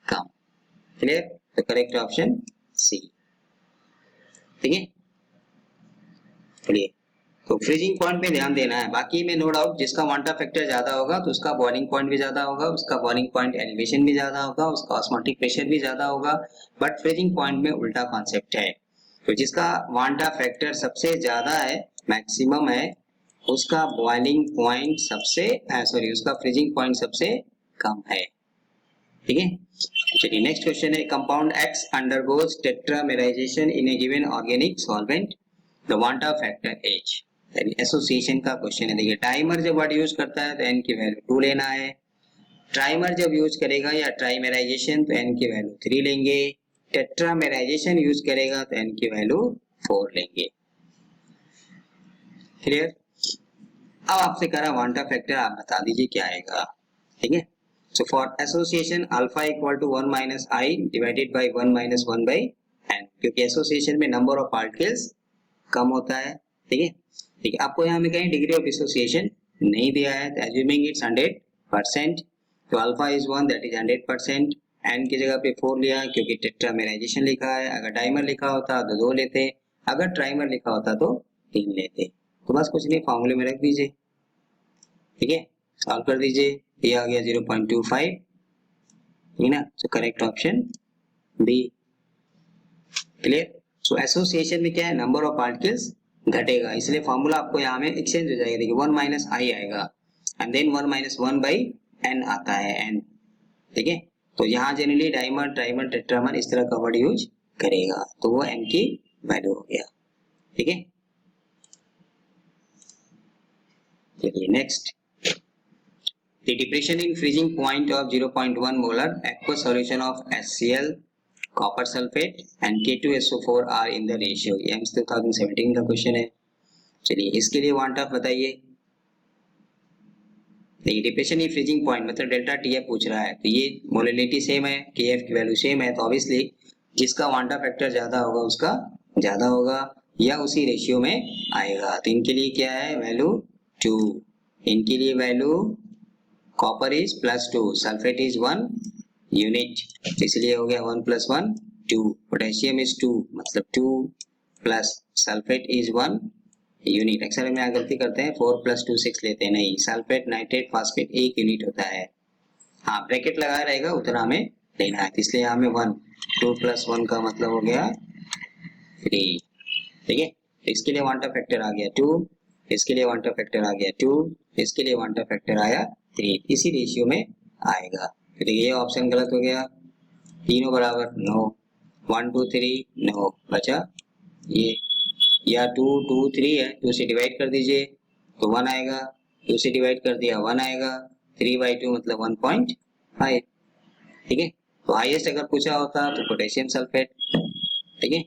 [SPEAKER 1] कम। क्लियर, तो करेक्ट ऑप्शन सी। ठीक है, क्लियर, तो फ्रीजिंग पॉइंट पे ध्यान देना है, बाकी में नो डाउट जिसका वांटा फैक्टर ज्यादा होगा तो उसका बॉइलिंग पॉइंट भी ज्यादा होगा, उसका बॉइलिंग पॉइंट एलिवेशन भी ज्यादा होगा, उसका ऑस्मोटिक प्रेशर भी ज्यादा होगा, बट फ्रीजिंग पॉइंट में उल्टा कॉन्सेप्ट है, तो जिसका वांटा फैक्टर सबसे ज्यादा है, मैक्सिमम है, उसका बॉइलिंग पॉइंट सबसे उसका फ्रीजिंग पॉइंट सबसे कम है। ठीक है, चलिए नेक्स्ट क्वेश्चन है, compound X undergoes tetramerization in a given organic solvent, the van't factor H, यानी एसोसिएशन का क्वेश्चन है। देखिए टाइमर जब वर्ड यूज करता है तो एन की वैल्यू 2 लेना है, ट्राइमर जब यूज करेगा या ट्राइमेराइजेशन तो एन की वैल्यू 3 लेंगे, टेट्रामेराइजेशन यूज करेगा तो एन की वैल्यू 4 लेंगे। क्लियर, अब आपसे कह रहा वांटा फैक्टर आप बता दीजिए क्या आएगा। ठीक है, so for association alpha equal to 1 minus I divided by 1 minus 1 by n, क्योंकि एसोसिएशन में नंबर ऑफ पार्टिकल्स कम होता है। ठीक है, ठीक है, आपको यहाँ में कहीं डिग्री ऑफ एसोसिएशन नहीं दिया है, तो एज्यूमिंग इट्स 100%, तो alpha is 1 that is 100%, n की जगह पे 4 लिया क्योंकि टेट्रामेराइजेशन लिखा है, अगर डाइमर लिखा होता तो 2 लेते, अगर ट्राइमर लिखा होता तो 3 लेते, तो बस कुछ नहीं फॉर्मूले में रख दीजिए। ठीक है, सॉल्व कर दीजिए, ये आ गया 0.25, ठीक है ना, तो करेक्ट ऑप्शन बी। क्लियर, सो एसोसिएशन में क्या है, नंबर ऑफ पार्टिकल्स घटेगा, इसलिए फॉर्मूला आपको यहाँ में एक्सचेंज हो जाएगा। देखिए 1 माइनस आई आएगा and then 1 minus 1 by n आता है एन। ठीक है, तो यहाँ जनरली डाइमर ट्राइमर टेट्रामर इस तरह का वर्ड यूज करेगा, तो वो एन की वैल्यू हो गया। ठीक है, चलिए next, the depression in freezing point of 0.1 molar aqueous solution of HCl, copper sulfate and K2SO4 are in the ratio, ये 2017 का क्वेश्चन है। चलिए इसके लिए वांट ऑफ बताइए। देखिए डिप्रेशन इन फ्रीजिंग पॉइंट मतलब डेल्टा टीएफ पूछ रहा है, तो ये मोलरिटी सेम है, केएफ की वैल्यू सेम है, तो ऑब्वियसली जिसका वांटा फैक्टर ज्यादा होगा उसका ज्यादा होगा या उसी रेशियो में आएगा। तो इनके लिए क्या है वैल्यू 2, इनके लिए value copper is +2, sulphate is 1 unit, इसलिए हो गया 1 + 1 2, पोटेशियम इज 2 मतलब 2 प्लस सल्फेट इज 1 यूनिट। अक्सर हम यहाँ गलती करते हैं 4 + 2 6 लेते हैं, नहीं, सल्फेट नाइट्रेट फास्फेट एक यूनिट होता है। हाँ ब्रैकेट लगाया रहेगा उतना हमें लेना है, इसलिए यहाँ में 1, 2 + 1 का मतलब हो गया 3, ठीक है। इसके लिए वांटा फैक्टर आ गया 2, इसके लिए वांटा फैक्टर आ गया 2, इसके लिए वांटा फैक्टर आया 3, इसी रेशियो में आएगा। तो ये ऑप्शन गलत हो गया, तीनों बराबर नो, 1 2 3 नो, बचा ये, या 2 2 3 है, 2 से डिवाइड कर दीजिए तो 1 आएगा, 2 से डिवाइड कर दिया 1 आएगा, 3/2 मतलब 1.5, ठीक है। तो हाईएस्ट अगर पूछा होता तो पोटेशियम सल्फेट, ठीक है,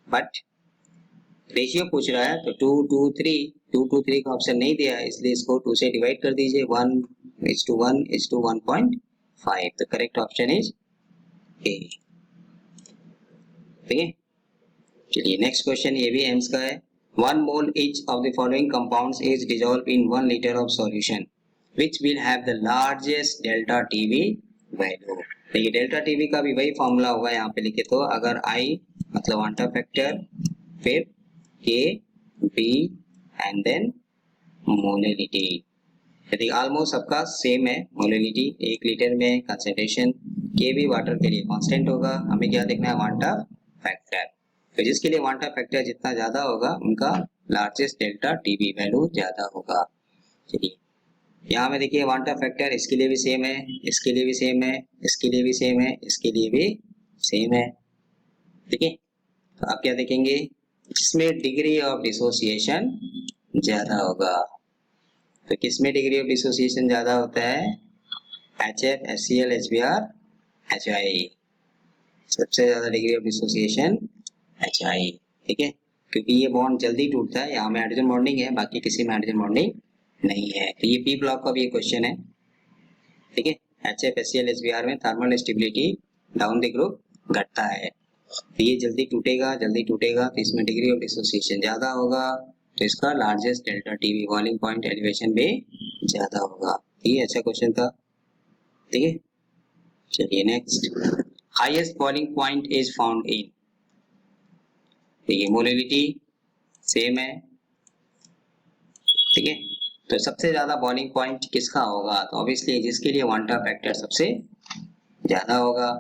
[SPEAKER 1] बट रेशियो पूछ रहा है तो 2 2 3, 2 2 3 का ऑप्शन नहीं दिया है, इसलिए इसको 2 से डिवाइड कर दीजिए, 1:1:1.5, तो करेक्ट ऑप्शन इज ए, ठीक है। चलिए नेक्स्ट क्वेश्चन, ये भी एम्स का है। 1 mole each of the following compounds is dissolved in 1 liter of solution which will have the largest delta TB value। देखिए डेल्टा टीवी का भी वही फॉर्मूला होगा, यहाँ पे लिखे तो अगर I मतलब वांटा फैक्टर, फिर K B and then molality, यदि ऑलमोस्ट सबका सेम है, मोलैलिटी 1 लीटर में, कंसंट्रेशन के भी वाटर के लिए कांस्टेंट होगा, हमें क्या देखना है वांटा फैक्टर, तो जिसके लिए वांटा फैक्टर जितना ज्यादा होगा उनका लार्जेस्ट डेल्टा टीबी वैल्यू ज्यादा होगा। चलिए यहाँ में देखिए वांटा फैक्टर इसके लिए भी सेम है, इसके लिए भी सेम है, इसके लिए भी सेम है, इसके लिए भी सेम है, ठीक है। तो आप क्या देखेंगे, जिसमें डिग्री ऑफ डिसोसिएशन ज्यादा होगा, तो किसमें डिग्री ऑफ डिसोसिएशन ज्यादा होता है, HF HCl HBr HI, सबसे ज्यादा डिग्री ऑफ डिसोसिएशन HI, ठीक है, क्योंकि ये बॉन्ड जल्दी टूटता है, यहाँ में हाइड्रोजन बॉन्डिंग है, बाकी किसी में हाइड्रोजन बॉन्डिंग नहीं है, तो ये पी ब्लॉक का भी क्वेश्चन है, ठीक है। HF HCl HBr में thermal stability down the group घटता है, तो ये जल्दी टूटेगा तो इसमें डिग्री ऑफ डिसोसिएशन ज्यादा होगा, तो इसका largest delta TV boiling point elevation भी ज्यादा होगा, ठीक है, अच्छा क्वेश्चन था, ठीक है। चलिए next, highest boiling point is found in, देखिए मोलैलिटी सेम है, ठीक है, तो सबसे ज्यादा बॉइलिंग पॉइंट किसका होगा, तो ऑब्वियसली जिसके लिए वांटा फैक्टर सबसे ज्यादा होगा,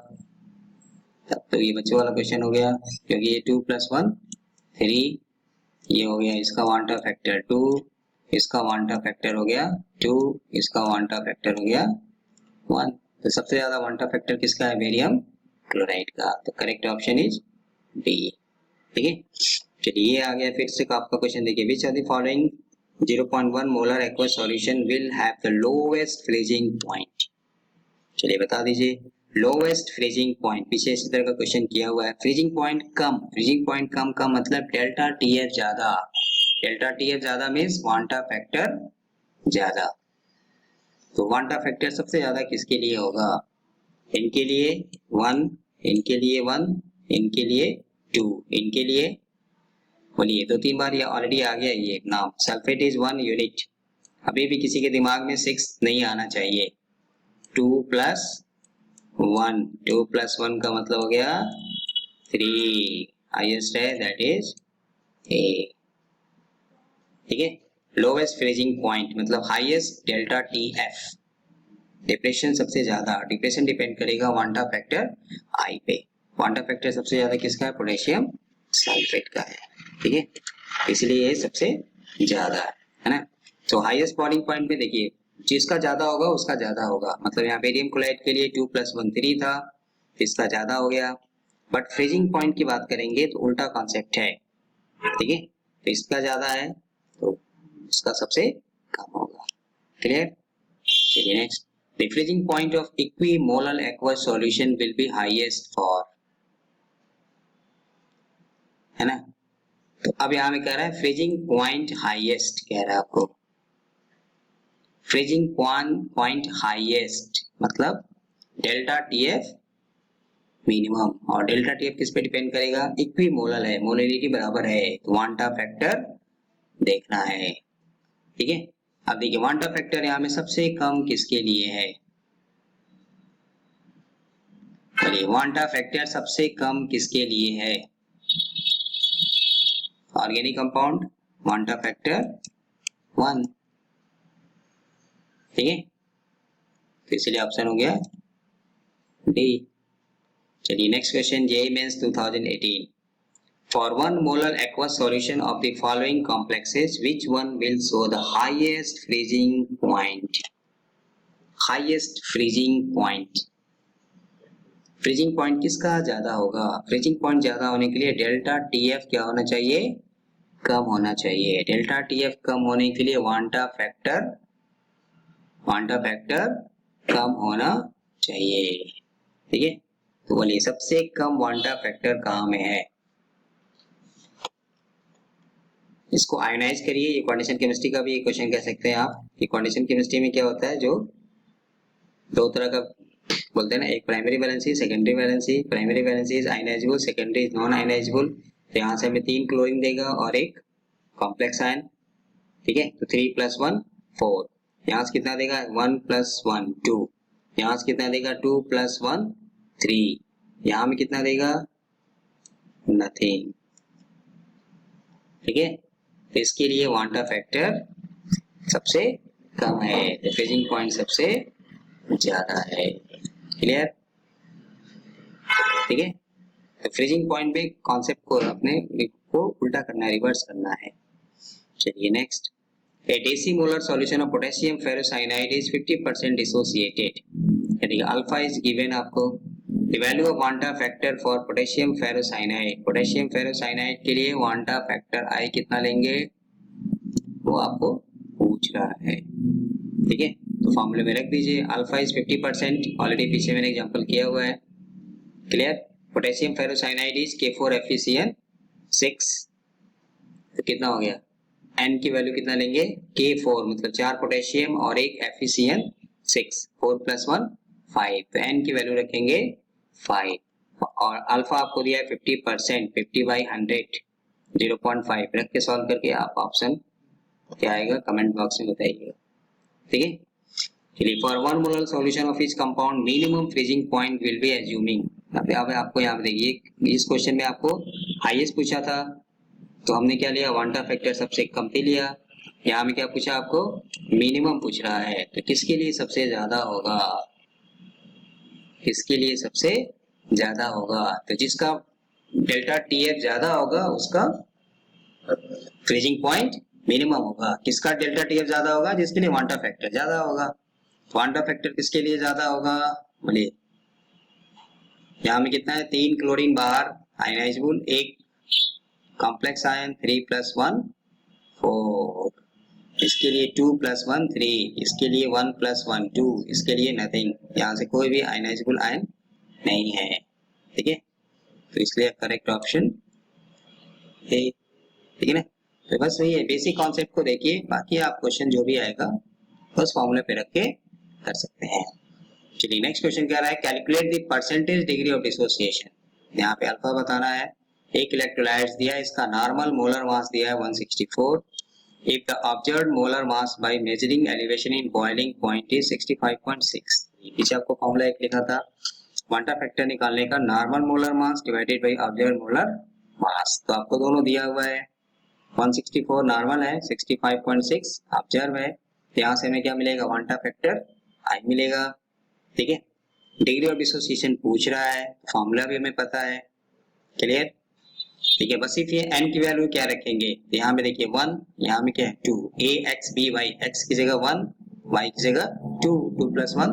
[SPEAKER 1] तब तो ये बच्चों वाला क्वेश्चन हो गया, क्योंकि ये 2 + 1 3, ये हो गया इसका वांटा फैक्टर 2, इसका वांटा फैक्टर हो गया 2, इसका वांटा फैक्टर हो गया 1, तो सबसे ज्यादा वांटा फैक्टर किसका है, बेरियम क्लोराइड का, तो करेक्ट ऑप्शन इज बी, ठीक है। चलिए ये आ गया फिर से आपका क्वेश्चन, देखिए which of the following 0.1 molar aqueous solution will have the lowest freezing point, चलिए बता दीजिए लोवेस्ट फ्रीजिंग पॉइंट, पीछे इसी तरह का क्वेश्चन किया हुआ है, फ्रीजिंग पॉइंट कम का मतलब डेल्टा टीएफ ज्यादा, डेल्टा टीएफ ज्यादा मीन्स वांटा फैक्टर ज्यादा, तो वांटा फैक्टर सबसे ज्यादा किसके लिए होगा, इनके लिए 1, इनके लिए 1, इनके लिए 2, इनके लिए, बोलिए 2-3 बार ये ऑलरेडी आ गया ये नाम, सल्फेट इज 1 यूनिट, अभी भी किसी के दिमाग में 6 नहीं आना चाहिए, 2 + 1, 2 + 1 का मतलब हो गया 3, हाईएस्ट है दैट इज ए, ठीक है। लोवेस्ट फ्रीजिंग पॉइंट मतलब हाईएस्ट डेल्टा टीएफ, डिप्रेशन सबसे ज्यादा, डिप्रेशन डिपेंड करेगा वांटा फैक्टर आई पे, वांटा फैक्टर सबसे ज्यादा किसका है, पोटेशियम सल्फेट का है, ठीक है, इसलिए ये सबसे ज्यादा है ना। तो हाईएस्ट बॉइलिंग पॉइंट में देखिए जिसका ज्यादा होगा उसका ज्यादा होगा, मतलब यहाँ बेरियम क्लोराइड के लिए 2 + 1 3 था, इसका ज्यादा हो गया, बट फ्रीजिंग पॉइंट की बात करेंगे तो उल्टा कॉन्सेप्ट है, ठीक है, तो इसका ज्यादा है तो इसका सबसे कम होगा, क्लियर। चलिए next, the freezing point of equimolar aqueous solution will be highest for, है ना, तो अब यहाँ में कह रहा है फ्रीजिंग पॉइंट हाईएस्ट, कह रहा है आपको फ्रीजिंग पॉइंट हाईएस्ट मतलब डेल्टा टीएफ मिनिमम, और डेल्टा टीएफ किस पे डिपेंड करेगा, इक्विमोलर है, मोलैलिटी बराबर है, तो वांटा फैक्टर देखना है, ठीक है। अब देखिए वांटा फैक्टर यहाँ में सबसे कम किसके लिए है, चलिए वांटा फैक्टर सबसे कम किसके लिए है, ऑर्गेनिक कंपाउंड, वांटा फैक्टर 1, ठीक है, तो इसलिए ऑप्शन हो गया डी। चलिए next question, JEE Mains 2018, for 1 molar aqueous solution of the following complexes, which one will show the highest freezing point? Highest freezing point, freezing point किसका ज्यादा होगा? फ्रीजिंग पॉइंट ज्यादा होने के लिए डेल्टा टीएफ क्या होना चाहिए? कम होना चाहिए। डेल्टा टीएफ कम होने के लिए वांटा फैक्टर कम होना चाहिए, ठीक है। तो बोलिए सबसे कम वांटा फैक्टर कहाँ में है? इसको आयोनाइज करिए, ये क्वांटिशन केमिस्ट्री का भी एक क्वेश्चन कह सकते हैं आप। ये क्वांटिशन केमिस्ट्री में क्या होता है, जो दो तरह का बोलते हैं ना, एक primary valency, secondary valency. Primary valency is ionisable, secondary is non ionisable. तो यहाँ से हमें 3 क्लोरीन देगा और एक कॉम्प्लेक्स आयन, ठीक है। तो 3 + 1 4, यहाँ से कितना देगा 1 + 1 2, यहाँ से कितना देगा 2 + 1 3, यहाँ में कितना देगा नथिंग, ठीक है। तो इसके लिए वांटा फैक्टर सबसे कम है, तो फ्रीजिंग पॉइंट सबसे ज्यादा है। क्लियर, ठीक है। तो फ्रीजिंग पॉइंट पे कॉन्सेप्ट को अपने को उल्टा करना है, रिवर्स करना है। चलिए next, a decimolar solution of potassium ferrocyanide is 50% dissociated, यानी अल्फा इज गिवन आपको। The value of van't factor for potassium ferrocyanide, potassium ferrocyanide के लिए वांटा फैक्टर आई कितना लेंगे वो आपको पूछ रहा है, ठीक है। तो फॉर्मूले में रख दीजिए, अल्फा इज 50%, ऑलरेडी पीछे मैंने एग्जांपल किया हुआ है। Clear, potassium ferrocyanide is K4FeCN6, तो कितना हो गया, N की वैल्यू कितना लेंगे K4, मतलब 4 पोटेशियम और 1 FeCN6, 4 + 1 5, तो N की वैल्यू रखेंगे 5, और अल्फा आपको दिया है 50%, 50/100 0.5 रख के सॉल्व करके आप ऑप्शन क्या आएगा कमेंट बॉक्स में बताइएगा, ठीक है। चलिए, for 1 molar solution of each compound minimum freezing point will be assuming. अब आपको यहाँ देखिए, इस क्वेश्चन में आपको हाईएस्ट पूछा था, तो हमने क्या लिया, वांटा फैक्टर सबसे कम पे लिया। यहाँ में क्या पूछा आपको, मिनिमम पूछ रहा है, तो किसके लिए सबसे ज्यादा होगा, किसके लिए सबसे ज्यादा होगा? तो जिसका डेल्टा टीएफ ज्यादा होगा उसका फ्रीजिंग पॉइंट मिनिमम होगा। किसका डेल्टा टीएफ ज्यादा होगा? जिसके लिए वांटा फैक्टर ज्यादा होगा। वांटा फैक्टर किसके लिए ज्यादा होगा, बोलिए। यहाँ में कितना है, 3 क्लोरीन बाहर आयनाइजेबल, 1 कॉम्प्लेक्स आयन, 3 + 1 4, इसके लिए 2 + 1 3, इसके लिए 1 + 1 2, इसके लिए नथिंग, यहाँ से कोई भी आयनाइजेबल आयन नहीं है, ठीक है। तो इसलिए करेक्ट ऑप्शन है, ठीक है ना। तो बस वही है, बेसिक कॉन्सेप्ट को देखिए, बाकी आप क्वेश्चन जो भी आएगा बस फॉर्मूले पे रख के कर सकते हैं। चलिए नेक्स्ट क्वेश्चन क्या रहा है, calculate the percentage degree of dissociation. यहाँ पे अल्फा बताना है, एक इलेक्ट्रोलाइट्स दिया है, इसका नॉर्मल मोलर मास दिया है 164, if the observed molar mass by measuring elevation in boiling point is 65.6। पीछे आपको फॉर्मूला एक लिखा था वांटा फैक्टर निकालने का, normal molar mass divided by observed molar mass. तो आपको दोनों दिया हुआ है, 164 नॉर्मल है, 65.6 ऑब्जर्व है, यहाँ से हमें क्या मिलेगा, वांटा फैक्टर आई मिलेगा, ठीक है। डिग्री ऑफ डिसोसिएशन पूछ रहा है, फॉर्मूला भी हमें पता है, क्लियर, ठीक है। बस सिर्फ ये n की वैल्यू क्या रखेंगे, यहाँ में देखिए 1, यहाँ में क्या है 2, a x b y, x की जगह 1, y की जगह 2, 2 + 1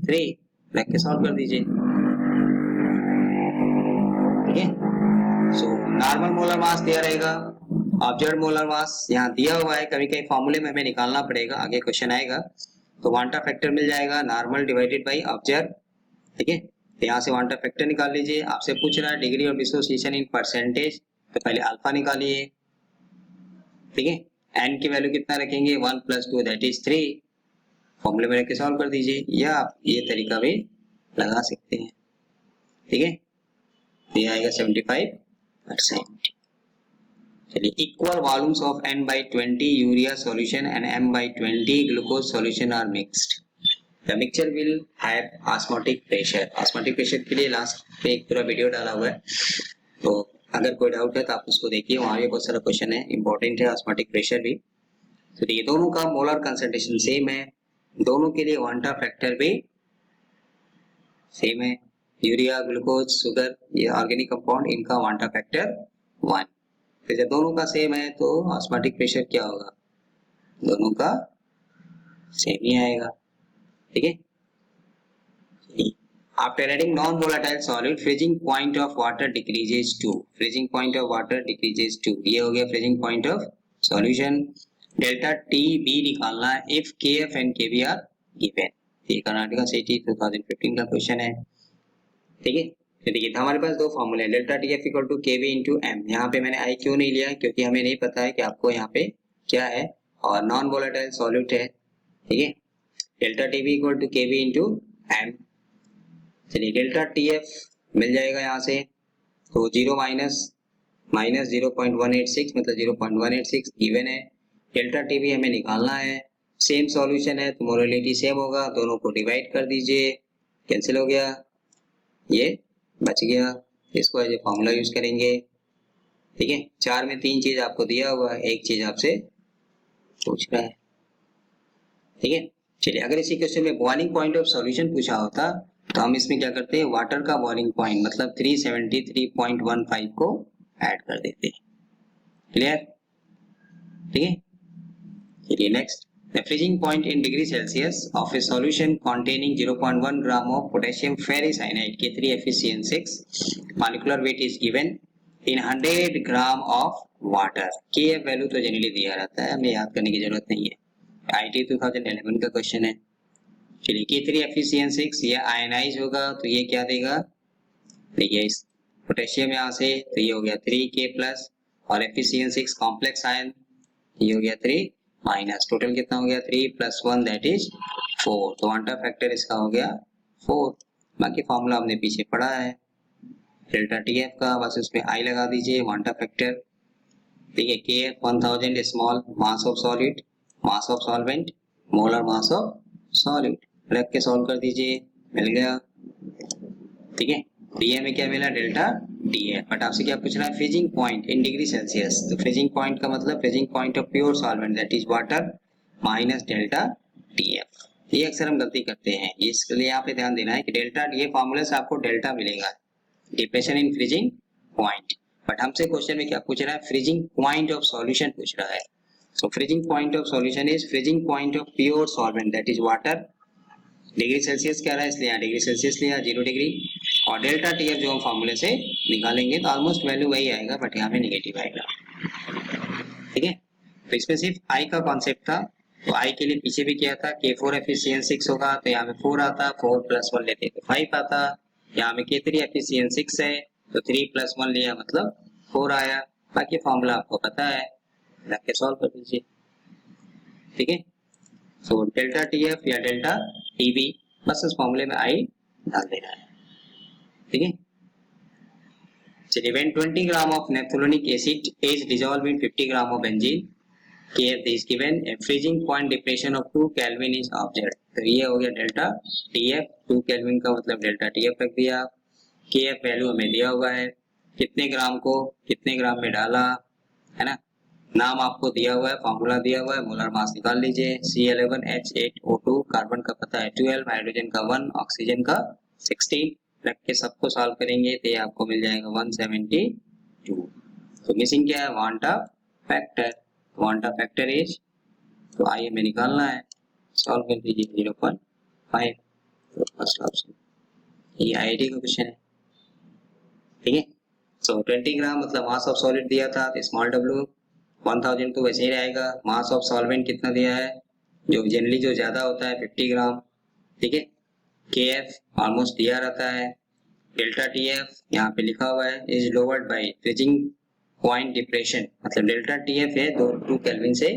[SPEAKER 1] 3 रख के सॉल्व कर दीजिए, ठीक है। सो नॉर्मल मोलर मास दिया रहेगा, ऑब्जर्व्ड मोलर मास यहाँ दिया हुआ है, कभी कभी फॉर्मूले में हमें निकालना पड़ेगा, आगे क्वेश्चन आएगा, तो वांटा फैक्टर मिल जाएगा नॉर्मल डिवाइडेड बाय ऑब्जर्व, ठीक है। तो यहाँ से वांटा फैक्टर निकाल लीजिए। आपसे पूछ रहा है degree of dissociation in percentage, तो पहले अल्फा निकालिए, ठीक है। एन की वैल्यू कितना रखेंगे, 1 + 2 दैट इज 3, फॉर्मूले में रख के सॉल्व कर दीजिए, या आप ये तरीका भी लगा सकते हैं, ठीक है। ये आएगा 75%। चलिए, equal volumes of n/20 urea solution and m/20 glucose solution are mixed, the mixture will have osmotic pressure. Osmotic pressure के लिए लास्ट पे एक पूरा वीडियो डाला हुआ है, तो अगर कोई डाउट है तो आप उसको देखिए, वहां भी बहुत सारा क्वेश्चन है, इंपॉर्टेंट है, ऑस्मोटिक प्रेशर भी। तो देखिए दोनों का मोलर कंसंट्रेशन सेम है, दोनों के लिए वांटा फैक्टर भी सेम है। यूरिया, ग्लूकोज, शुगर, ये ऑर्गेनिक कंपाउंड, इनका वांटा फैक्टर 1। तो जब दोनों का सेम है तो ऑस्मोटिक प्रेशर क्या होगा, दोनों का सेम ही आएगा। ठीक है। After adding non-volatile solid, freezing point of water decreases to, freezing point of water decreases to, ये हो गया freezing point of solution। Delta T B निकालना है if kf and kb are given। ये कर्नाटका सिटी 2015 का क्वेश्चन है। ठीक है। तो देखिए हमारे पास दो फॉर्मूले हैं, delta T F equal to K V into M. यहाँ पे मैंने आई क्यों नहीं लिया, क्योंकि हमें नहीं पता है कि आपको यहाँ पे क्या है, और नॉन वोलेटाइल सॉल्यूट है। ठीक है। Delta T B equal to K V into M. चलिए डेल्टा टी एफ मिल जाएगा यहाँ से, तो 0 माइनस 0.186 मतलब 0.186 गिवन है। डेल्टा टी बी हमें निकालना है, सेम सॉल्यूशन है तो मोलरिटी सेम होगा, दोनों को डिवाइड कर दीजिए, कैंसिल हो गया, ये बच गया, इसको एज ए फॉर्मूला यूज करेंगे। ठीक है। 4 में 3 चीज आपको दिया हुआ है, एक चीज आपसे पूछ रहा है। ठीक है। चलिए अगर इसी क्वेश्चन में बॉइलिंग पॉइंट ऑफ सॉल्यूशन पूछा होता तो हम इसमें क्या करते हैं, वाटर का बॉइलिंग पॉइंट मतलब 373.15 को ऐड कर देते हैं। क्लियर। ठीक है। चलिए next, the freezing point in degree Celsius of a solution containing 0.1 gram of potassium ferricyanide K3FeCN6 molecular weight is given in 100 gram of water। Kf value तो जनरली दिया रहता है, हमें याद करने की जरूरत नहीं है, IT 2011 का क्वेश्चन है। चलिए K3FeCN6 ये आयनाइज होगा तो ये क्या देगा, देखिए इस पोटेशियम यहाँ से तो ये हो गया 3K प्लस, और FeCN6 कॉम्प्लेक्स आयन ये हो गया 3 माइनस, टोटल कितना हो गया 3 + 1 दैट इज 4। तो वांटा फैक्टर इसका हो गया 4। बाकी फॉर्मूला हमने पीछे पढ़ा है डेल्टा टीएफ का, बस उसमें आई लगा दीजिए, वांटा फैक्टर। ठीक है। KF 1000 small mass of solid, mass of solvent, molar mass of solid, रख के सॉल्व कर दीजिए, मिल गया। ठीक है। डीए में क्या मिला, डेल्टा डीए। बट आपसे क्या पूछ रहा है, freezing point in degree Celsius. तो फ्रीजिंग पॉइंट का मतलब freezing point of pure solvent that is water minus delta DF. ये अक्सर हम गलती करते हैं, इसके लिए यहाँ पे ध्यान देना है कि डेल्टा डीए फॉर्मूले से आपको डेल्टा मिलेगा, depression in freezing point. But हमसे क्वेश्चन में क्या पूछ रहा है, फ्रीजिंग पॉइंट ऑफ सॉल्यूशन पूछ रहा है। So freezing point of solution is freezing point of pure solvent that is water. Degree Celsius क्या रहा है, इसलिए यहाँ डिग्री सेल्सियस लिया 0 डिग्री, और डेल्टा टीएफ जो हम फॉर्मूले से निकालेंगे तो ऑलमोस्ट वैल्यू वही आएगा, बट यहाँ पे नेगेटिव आएगा। ठीक है। तो इसमें सिर्फ आई का कॉन्सेप्ट था, तो आई के लिए पीछे भी किया था, K4FeCN6 होगा तो यहाँ पे 4 आता, 4 + 1 लेते तो 5 आता, यहाँ में K3FeCN6 है तो 3 + 1 लिया मतलब 4 आया। बाकी फॉर्मूला आपको पता है, रख के सॉल्व कर दीजिए। ठीक है। तो डेल्टा टीएफ या डेल्टा टीबी बस इस फॉर्मूले में आई डाल देना है। ठीक है। चलिए when 20 gram of naphthalenic acid is dissolved in 50 gram of benzene, Kf is given, a freezing point depression of 2 Kelvin is observed। तो ये हो गया डेल्टा Tf, 2 केल्विन का मतलब डेल्टा Tf रख दिया। Kf वैल्यू हमें दिया हुआ है, कितने ग्राम को कितने ग्राम में डाला है ना, नाम आपको दिया हुआ है, फॉर्मूला दिया हुआ है, मोलर मास निकाल लीजिए, C11H8O2, कार्बन का पता है 12, हाइड्रोजन का 1, ऑक्सीजन का 16, रख के सबको सॉल्व करेंगे तो ये आपको मिल जाएगा 172। तो मिसिंग क्या है, वांटा फैक्टर। वांटा फैक्टर इज, तो आई हमें निकालना है, सॉल्व कर दीजिए 0.5। तो फर्स्ट ऑप्शन ये आईडी का क्वेश्चन है। ठीक है। सो 20 ग्राम मतलब मास ऑफ सॉलिड दिया था तो स्मॉल w, 1000 तो वैसे ही रहेगा। मास ऑफ सॉल्वेंट कितना दिया है, जो जनरली जो ज्यादा होता है 50 ग्राम। ठीक है। KF ऑलमोस्ट दिया रहता है, डेल्टा TF यहाँ पे लिखा हुआ है is lowered by freezing point depression, मतलब डेल्टा TF है 2 केल्विन से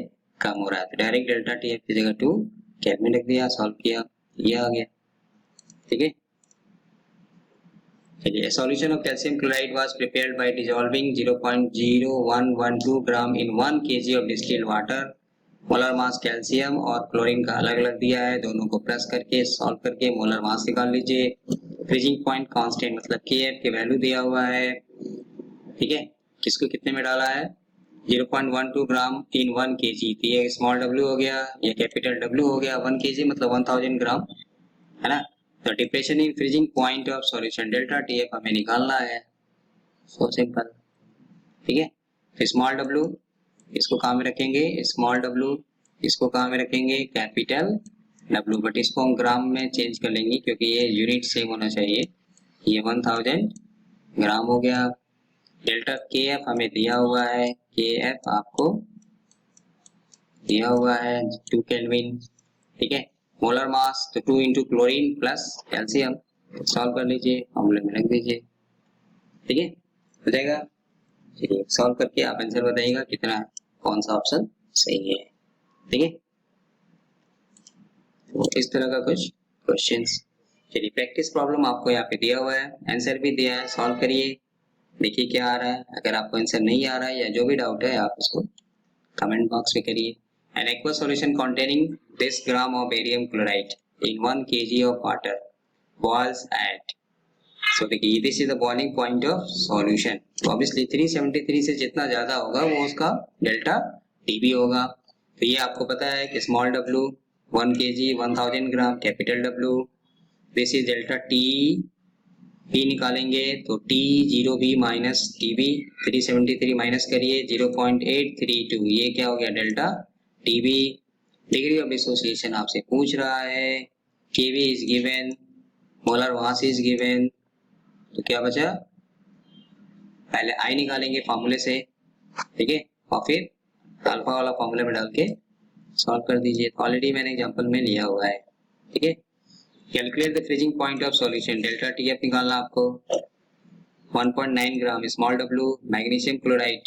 [SPEAKER 1] कम हो रहा है, तो डायरेक्ट डेल्टा TF की जगह 2 केल्विन रख दिया, सॉल्व किया, ये आ गया। ठीक है। चलिए solution of calcium chloride was prepared by dissolving 0.0112 gram in 1 kg of distilled water. Molar mass calcium और क्लोरीन का अलग अलग दिया है, दोनों को प्लस करके सॉल्व करके मोलर मास निकाल लीजिए। फ्रीजिंग पॉइंट कांस्टेंट मतलब Kf की वैल्यू दिया हुआ है, ठीक है, किसको कितने में डाला है, 0.12 ग्राम इन 1 kg, तो ये स्मॉल w हो गया, ये कैपिटल W हो गया, 1 kg मतलब 1000 ग्राम, है ना। तो depression in freezing point of solution delta TF हमें निकालना है, सो सिंपल, ठीक है। तो स्मॉल w इसको कहाँ में रखेंगे, स्मॉल w इसको कहाँ में रखेंगे, कैपिटल W, बट इसको हम ग्राम में चेंज कर लेंगे क्योंकि ये यूनिट सेम होना चाहिए। ये 1000 ग्राम हो गया। डेल्टा KF हमें दिया हुआ है, KF आपको दिया हुआ है 2 केल्विन, ठीक है। मोलर मास तो 2 into chlorine plus calcium, solve कर लीजिए, फॉर्मूले में रख दीजिए, ठीक है, हो जाएगा। चलिए सॉल्व करके आप आंसर बताइएगा कितना, कौन सा ऑप्शन सही है, ठीक है। तो इस तरह का कुछ क्वेश्चंस। चलिए प्रैक्टिस प्रॉब्लम आपको यहाँ पे दिया हुआ है, आंसर भी दिया है, सॉल्व करिए, देखिए क्या आ रहा है। अगर आपको आंसर नहीं आ रहा है या जो भी डाउट है आप उसको कमेंट बॉक्स में करिए। An aqueous solution containing this gram of barium chloride in 1 kg of water boils at, so देखिए this is the boiling point of solution, तो obviously 373 से जितना ज्यादा होगा वो उसका डेल्टा TB होगा। तो ये आपको पता है कि small w 1 kg 1000 gram, capital W, this is delta T निकालेंगे तो T0B माइनस TB, 373 माइनस करिए 0.832, ये क्या हो गया delta TB। Degree of dissociation आपसे पूछ रहा है, Kb is given, molar mass is given, तो क्या बचा, पहले I निकालेंगे फॉर्मूले से, ठीक है, और फिर अल्फा वाला फॉर्मूले में डाल के सॉल्व कर दीजिए। ऑलरेडी मैंने एग्जांपल में लिया हुआ है, ठीक है। Calculate the freezing point of solution, delta TF निकालना आपको, 1.9 gram small w magnesium chloride,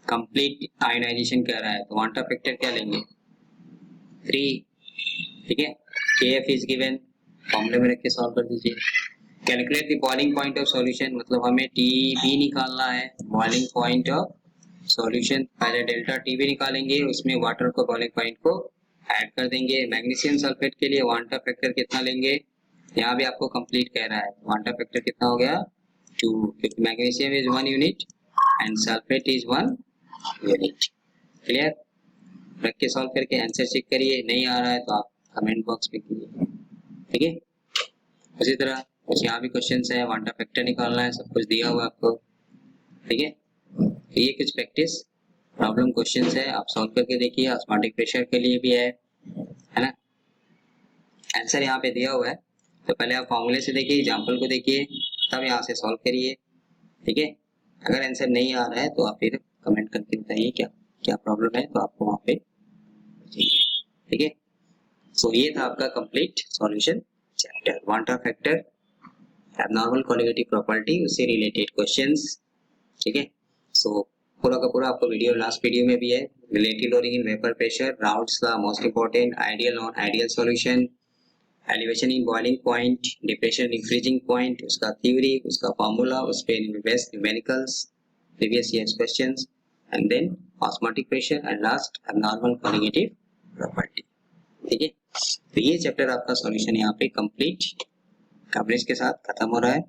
[SPEAKER 1] complete ionization कह रहा है, तो वांटा फैक्टर क्या लेंगे 3, ठीक है। KF इज गिवन, फॉर्मूले में रख के सॉल्व कर दीजिए। Calculate the boiling point of solution, मतलब हमें TB निकालना है, बॉइलिंग पॉइंट ऑफ सॉल्यूशन, पहले डेल्टा TB निकालेंगे, उसमें वाटर को बॉइलिंग पॉइंट को ऐड कर देंगे। मैग्नीशियम सल्फेट के लिए वांटा फैक्टर कितना लेंगे, यहाँ भी आपको कंप्लीट कह रहा है, वांटा फैक्टर कितना हो गया 2, क्योंकि magnesium is 1 unit and sulphate is 1 unit. Clear, रख के सॉल्व करके आंसर चेक करिए, नहीं आ रहा है तो आप कमेंट बॉक्स में कीजिए, ठीक है। उसी तरह कुछ यहाँ भी क्वेश्चन है, वांटा फैक्टर निकालना है, सब कुछ दिया हुआ है आपको, ठीक है। तो ये कुछ प्रैक्टिस प्रॉब्लम क्वेश्चन है, आप सॉल्व करके देखिए, ऑस्मोटिक प्रेशर के लिए भी है ना। आंसर यहाँ पे दिया हुआ है, तो पहले आप फॉर्मूले से देखिए, एग्जाम्पल को देखिए, तब यहाँ से सॉल्व करिए, ठीक है। अगर आंसर नहीं आ रहा है तो आप फिर कमेंट करके बताइए क्या क्या प्रॉब्लम है, तो आपको वहाँ पे, ठीक है। सो ये था आपका कंप्लीट सॉल्यूशन चैप्टर, वांटा फैक्टर, एबनॉर्मल कोलिगेटिव प्रॉपर्टी, उससे रिलेटेड क्वेश्चंस, ठीक है। सो पूरा का पूरा आपको वीडियो लास्ट वीडियो में भी है, relative loading in vapour pressure, Raoult's law most important, ideal non ideal solution, elevation in boiling point, depression in freezing point, उसका थ्योरी, उसका फॉर्मूला, उस पे best numericals, previous years questions, and then osmotic pressure and last abnormal colligative property, ठीक है। तो ये chapter आपका solution यहाँ पे कंप्लीट कवरेज के साथ खत्म हो रहा है,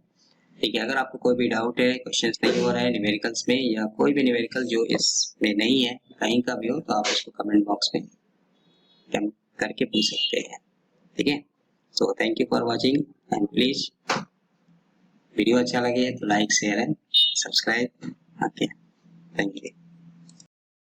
[SPEAKER 1] ठीक है। अगर आपको कोई भी डाउट है, क्वेश्चंस नहीं हो रहा है न्यूमेरिकल्स में, या कोई भी न्यूमेरिकल जो इसमें नहीं है कहीं का भी हो, तो आप उसको कमेंट बॉक्स में करके पूछ सकते हैं, ठीक है। So thank you for watching and please video अच्छा लगे तो like share and subscribe, okay, thank you.